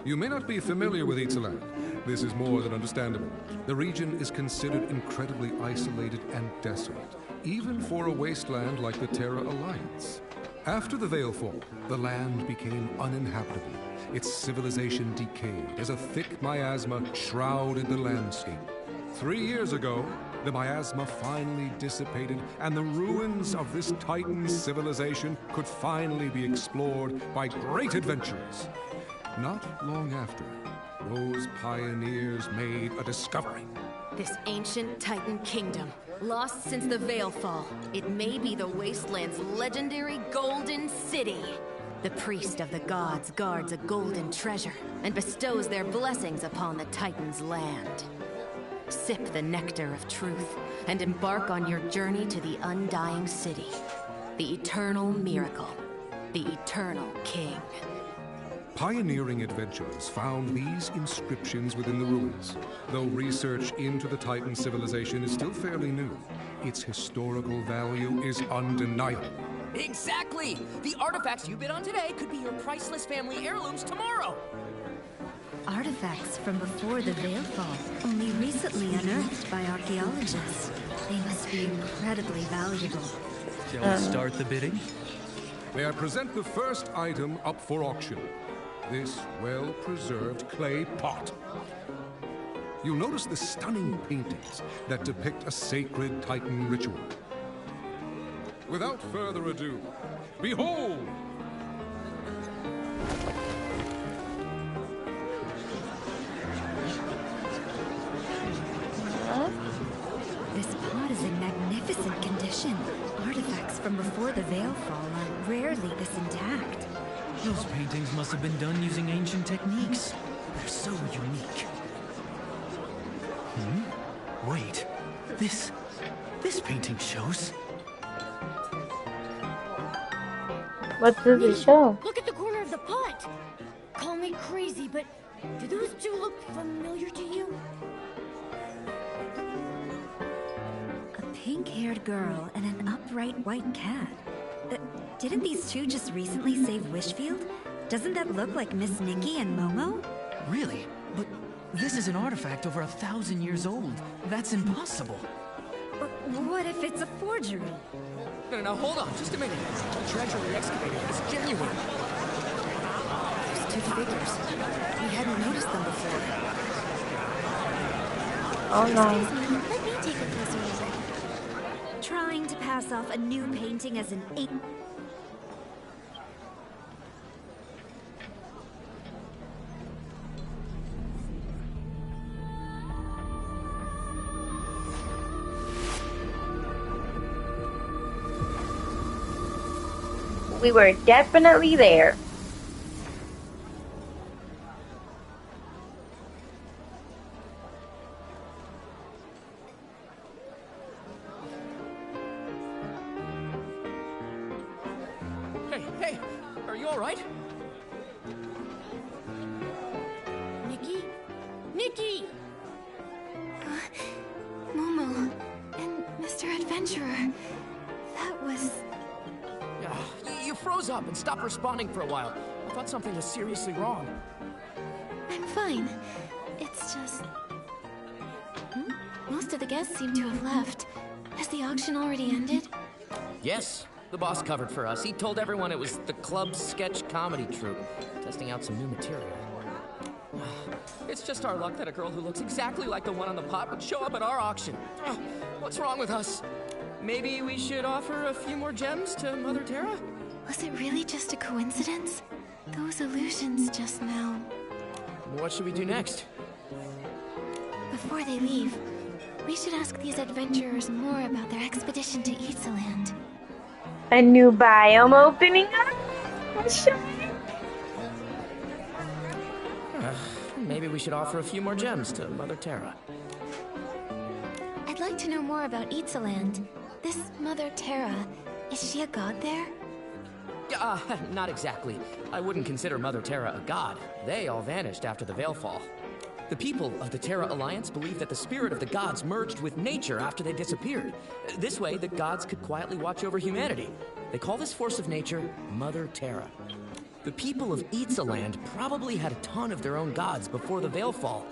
You may not be familiar with Itzaland. This is more than understandable. The region is considered incredibly isolated and desolate, even for a wasteland like the Terra Alliance. After the Veilfall, the land became uninhabitable. Its civilization decayed as a thick miasma shrouded the landscape. 3 years ago, the miasma finally dissipated, and the ruins of this Titan civilization could finally be explored by great adventurers. Not long after, those pioneers made a discovery. This ancient Titan kingdom, lost since the Veilfall. It may be the Wasteland's legendary Golden City. The priest of the gods guards a golden treasure and bestows their blessings upon the Titan's land. Sip the nectar of truth and embark on your journey to the undying city. The eternal miracle. The eternal king. Pioneering adventurers found these inscriptions within the ruins. Though research into the Titan civilization is still fairly new, its historical value is undeniable. Exactly! The artifacts you bid on today could be your priceless family heirlooms tomorrow! Artifacts from before the Veilfall, only recently unearthed by archaeologists. They must be incredibly valuable. Shall we start the bidding? May I present the first item up for auction? This well-preserved clay pot. You'll notice the stunning paintings that depict a sacred Titan ritual. Without further ado, behold! This pot is in magnificent condition. Artifacts from before the Veilfall are rarely this intact. Those paintings must have been done using ancient techniques. They're so unique. Wait, this painting shows. What does it show? Look at the corner of the pot. Call me crazy, but do those two look familiar to you? A pink-haired girl and an upright white cat. Didn't these two just recently save Wishfield? Doesn't that look like Miss Nikki and Momo? Really? But this is an artifact over 1,000 years old. That's impossible. What if it's a forgery? No, hold on, just a minute. The treasure we excavated is genuine. Those two figures. We hadn't noticed them before. Oh no. Excuse me, let me take a closer look. Trying to pass off a new painting as an We were definitely there. Hey, are you alright? Nikki? Nikki! Momo and Mr. Adventurer. That was... You froze up and stopped responding for a while. I thought something was seriously wrong. I'm fine. It's just... Most of the guests seem to have left. Has the auction already ended? Yes, the boss covered for us. He told everyone it was the club's sketch comedy troupe, testing out some new material. It's just our luck that a girl who looks exactly like the one on the pot would show up at our auction. What's wrong with us? Maybe we should offer a few more gems to Mother Terra? Was it really just a coincidence? Those illusions just now. What should we do next? Before they leave, we should ask these adventurers more about their expedition to Itzaland. A new biome opening up? Maybe we should offer a few more gems to Mother Terra. I'd like to know more about Itzaland. This Mother Terra, is she a god there? Not exactly. I wouldn't consider Mother Terra a god. They all vanished after the Veilfall. The people of the Terra Alliance believe that the spirit of the gods merged with nature after they disappeared. This way, the gods could quietly watch over humanity. They call this force of nature Mother Terra. The people of Itzaland probably had a ton of their own gods before the Veilfall.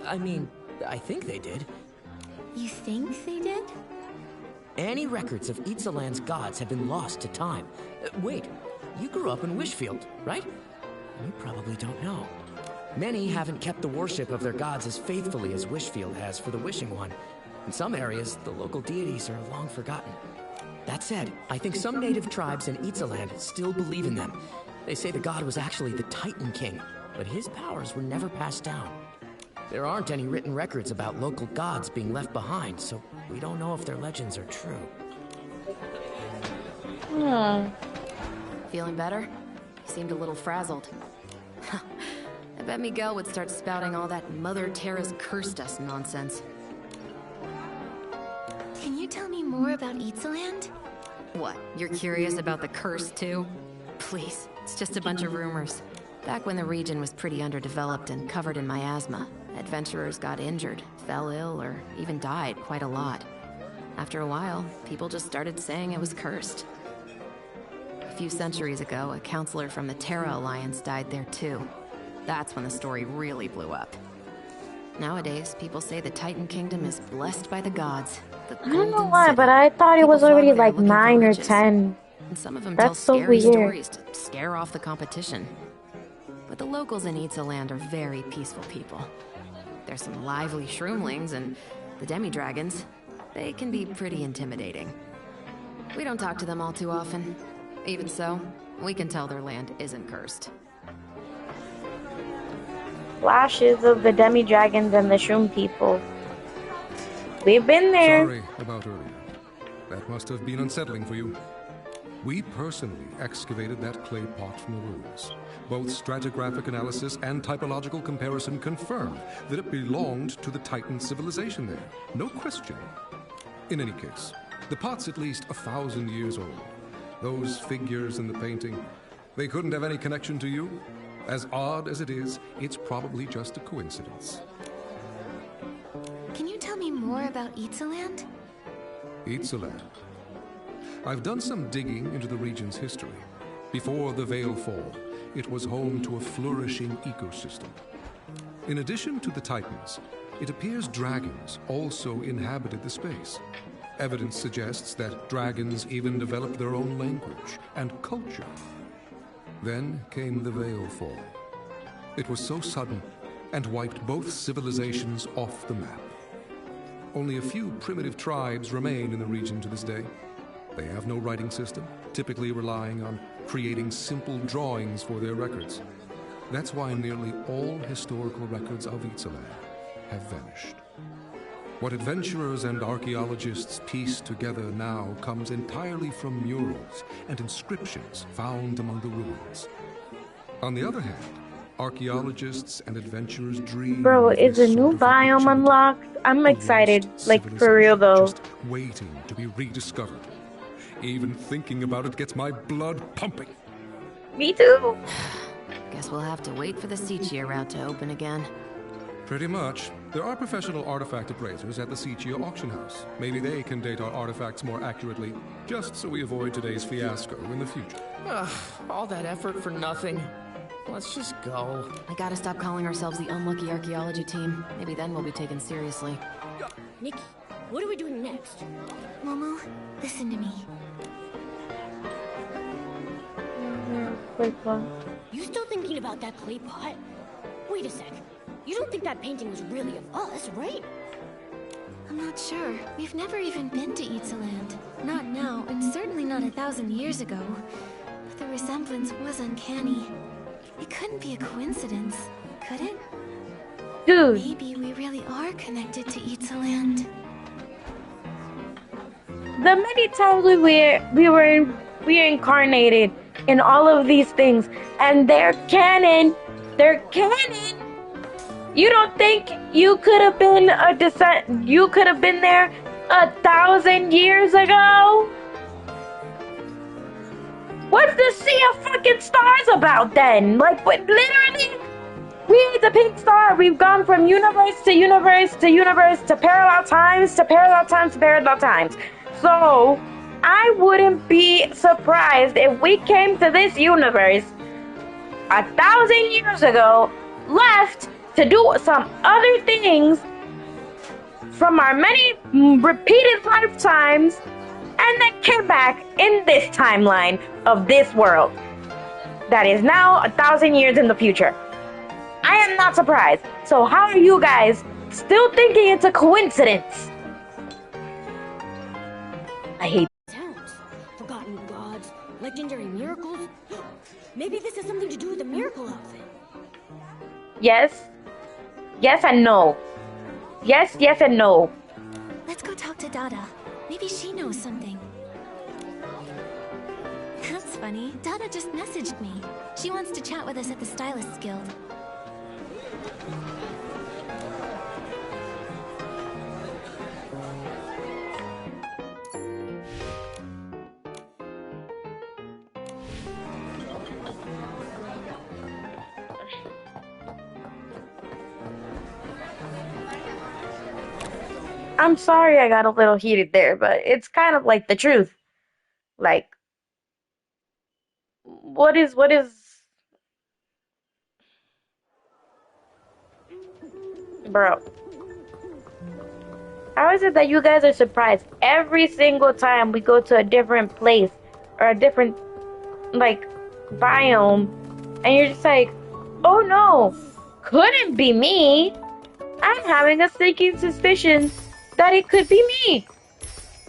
I mean, I think they did. You think they did? Any records of Itzaland's gods have been lost to time. Wait, you grew up in Wishfield, right? You probably don't know. Many haven't kept the worship of their gods as faithfully as Wishfield has for the Wishing One. In some areas, the local deities are long forgotten. That said, I think some native tribes in Itzaland still believe in them. They say the god was actually the Titan King, but his powers were never passed down. There aren't any written records about local gods being left behind, so we don't know if their legends are true. Feeling better? You seemed a little frazzled. I bet Miguel would start spouting all that Mother Terra's cursed us nonsense. Can you tell me more about Itzaland? What, you're curious about the curse too? Please, it's just a bunch of rumors. Back when the region was pretty underdeveloped and covered in miasma, adventurers got injured, fell ill, or even died quite a lot. After a while, people just started saying it was cursed. A few centuries ago, a counselor from the Terra Alliance died there too. That's when the story really blew up. Nowadays, people say the Titan Kingdom is blessed by the gods. I don't know why, but I thought it was already like 9 or 10. And some of them That's tell so scary weird. stories to scare off the competition. But the locals in Itzaland are very peaceful people. There's some lively shroomlings and the demi-dragons. They can be pretty intimidating. We don't talk to them all too often. Even so, we can tell their land isn't cursed. Flashes of the demi-dragons and the shroom people. We've been there. Sorry about earlier. That must have been unsettling for you. We personally excavated that clay pot from the ruins. Both stratigraphic analysis and typological comparison confirmed that it belonged to the Titan civilization there. No question. In any case, the pot's at least 1,000 years old. Those figures in the painting, they couldn't have any connection to you. As odd as it is, it's probably just a coincidence. Can you tell me more about Itzaland? Itzaland. I've done some digging into the region's history. Before the Veil Fall, it was home to a flourishing ecosystem. In addition to the Titans, it appears dragons also inhabited the space. Evidence suggests that dragons even developed their own language and culture. Then came the Veil Fall. It was so sudden and wiped both civilizations off the map. Only a few primitive tribes remain in the region to this day. They have no writing system, typically relying on creating simple drawings for their records. That's why nearly all historical records of Itzaland have vanished. What adventurers and archaeologists piece together now comes entirely from murals and inscriptions found among the ruins. On the other hand, archaeologists and adventurers dream. Bro, is a new biome unlocked? I'm excited, like for real though. Just waiting to be rediscovered. Even thinking about it gets my blood pumping. Me too. Guess we'll have to wait for the Sichia route to open again. Pretty much. There are professional artifact appraisers at the Sichia auction house. Maybe they can date our artifacts more accurately, just so we avoid today's fiasco in the future. All that effort for nothing. Let's just go. I gotta stop calling ourselves the unlucky archaeology team. Maybe then we'll be taken seriously. Nikki, what are we doing next? Momo, listen to me. You still thinking about that clay pot? Wait a sec. You don't think that painting was really of us, right? I'm not sure. We've never even been to Itzaland. Not now, and certainly not 1,000 years ago. But the resemblance was uncanny. It couldn't be a coincidence, could it? Dude. Maybe we really are connected to Itzaland. The many times we were incarnated in all of these things, and they're canon. They're canon. You don't think you could have been a descent? You could have been there 1,000 years ago? What's the sea of fucking stars about then? Like, literally, we're the pink star. We've gone from universe to universe to universe to parallel times to parallel times to parallel times. So, I wouldn't be surprised if we came to this universe 1,000 years ago, left to do some other things from our many repeated lifetimes, and then came back in this timeline of this world that is now 1,000 years in the future. I am not surprised. So how are you guys still thinking it's a coincidence? I hate Towns, forgotten gods, legendary miracles. Maybe this has something to do with the miracle outfit. yes. Yes and no. Yes, yes and no. Let's go talk to Dada. Maybe she knows something. That's funny. Dada just messaged me. She wants to chat with us at the Stylists Guild. I'm sorry I got a little heated there, but it's kind of like the truth. Like, what is... Bro. How is it that you guys are surprised every single time we go to a different place or a different, like, biome, and you're just like, oh no, couldn't be me. I'm having a sneaking suspicion that it could be me.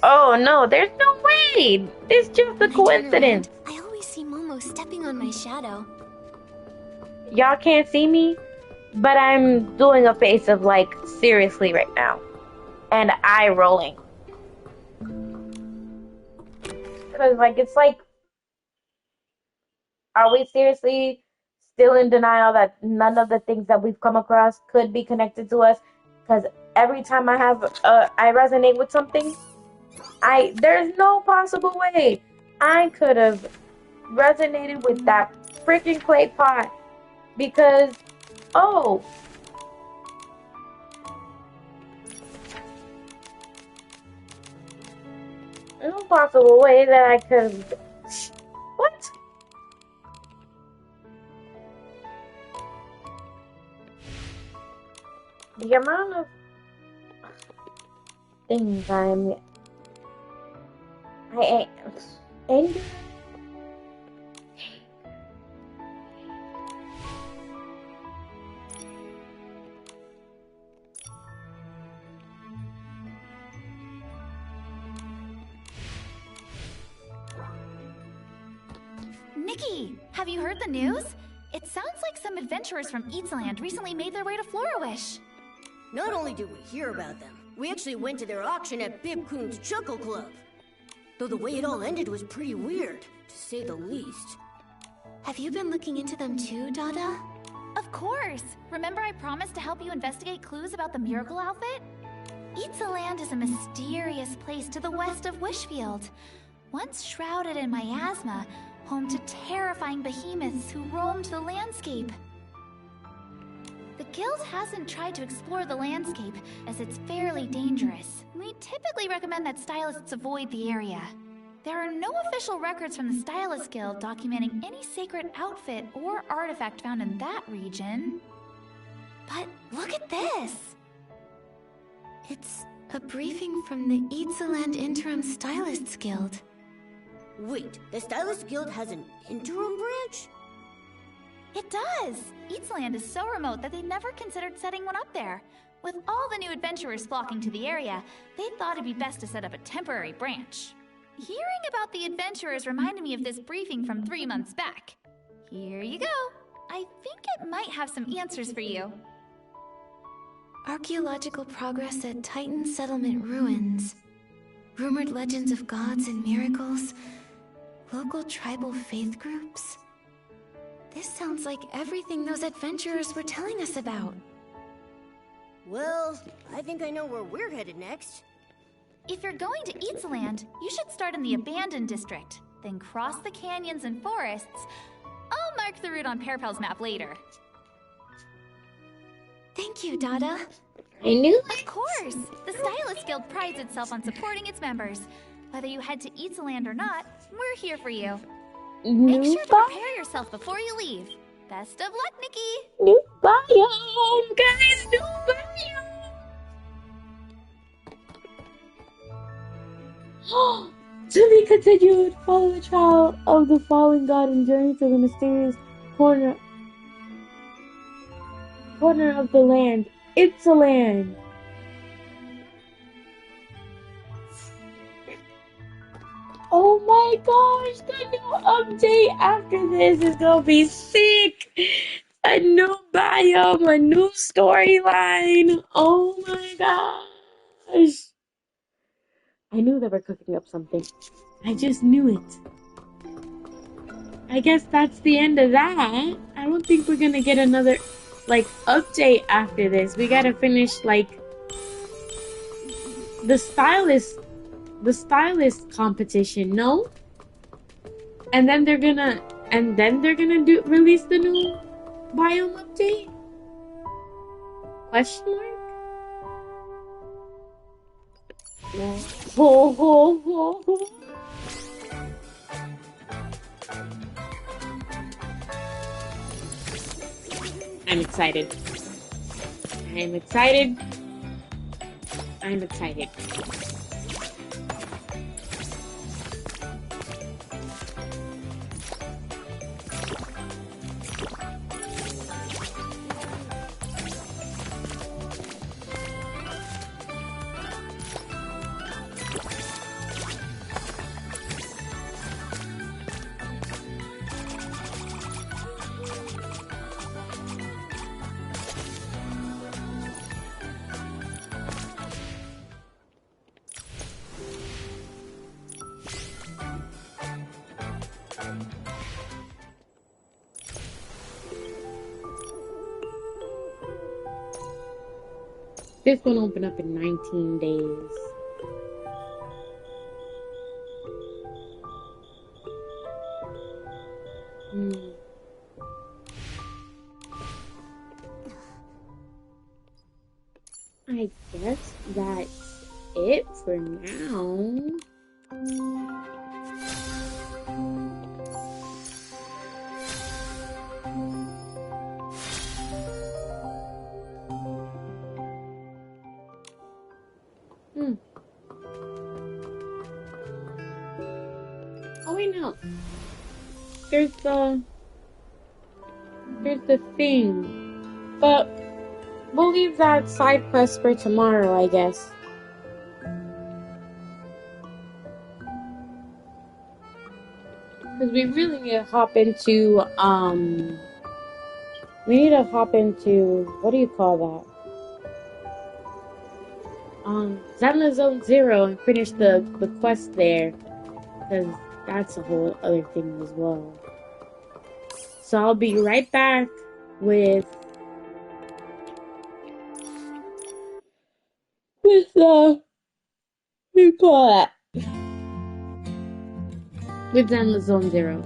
Oh no, there's no way. It's just a coincidence. I always see Momo stepping on my shadow. Y'all can't see me, but I'm doing a face of like seriously right now. And eye rolling. Cause like it's like Are we seriously still in denial that none of the things that we've come across could be connected to us? Because every time I resonate with something, there's no possible way I could have resonated with that freaking clay pot because, oh, no possible way that I could have. What? The amount of things I anger. Nikki, have you heard the news? It sounds like some adventurers from Eatsaland recently made their way to Florawish. Not only did we hear about them, we actually went to their auction at Bibcoon's Chuckle Club. Though the way it all ended was pretty weird, to say the least. Have you been looking into them too, Dada? Of course! Remember I promised to help you investigate clues about the miracle outfit? Eatsaland is a mysterious place to the west of Wishfield. Once shrouded in miasma, home to terrifying behemoths who roamed the landscape. The guild hasn't tried to explore the landscape, as it's fairly dangerous. We typically recommend that stylists avoid the area. There are no official records from the Stylist Guild documenting any sacred outfit or artifact found in that region. But look at this! It's a briefing from the Eatsaland Interim Stylists Guild. Wait, the Stylist Guild has an interim branch? It does! Eatsaland is so remote that they never considered setting one up there. With all the new adventurers flocking to the area, they thought it'd be best to set up a temporary branch. Hearing about the adventurers reminded me of this briefing from 3 months back. Here you go. I think it might have some answers for you. Archaeological progress at Titan Settlement ruins. Rumored legends of gods and miracles. Local tribal faith groups. This sounds like everything those adventurers were telling us about. Well, I think I know where we're headed next. If you're going to Eatsaland, you should start in the Abandoned District, then cross the canyons and forests. I'll mark the route on Pearpal's map later. Thank you, Dada. I knew it. Of course! The Stylist Guild prides itself on supporting its members. Whether you head to Eatsaland or not, we're here for you. Make sure to prepare yourself before you leave. Best of luck, Nikki! New biome, guys! New biome! To be continued, follow the trial of the fallen god and journey to the mysterious corner of the land. It's a land. Oh my gosh, the new update after this is gonna be sick. A new biome, a new storyline. Oh my gosh. I knew they were cooking up something. I just knew it. I guess that's the end of that. I don't think we're gonna get another, update after this. We gotta finish, the stylist competition, no? And then they're gonna release the new biome update? Question mark? Ho ho ho ho. I'm excited. I'm excited. I'm excited. This one opened up in 19 days. I guess that's it for now. Oh wait, no. There's the thing, but we'll leave that side quest for tomorrow, I guess. Because we really need to hop into, what do you call that? Zenless Zone Zero and finish the quest there. Because that's a whole other thing as well. So I'll be right back with what do you call that? With Zenless Zone Zero.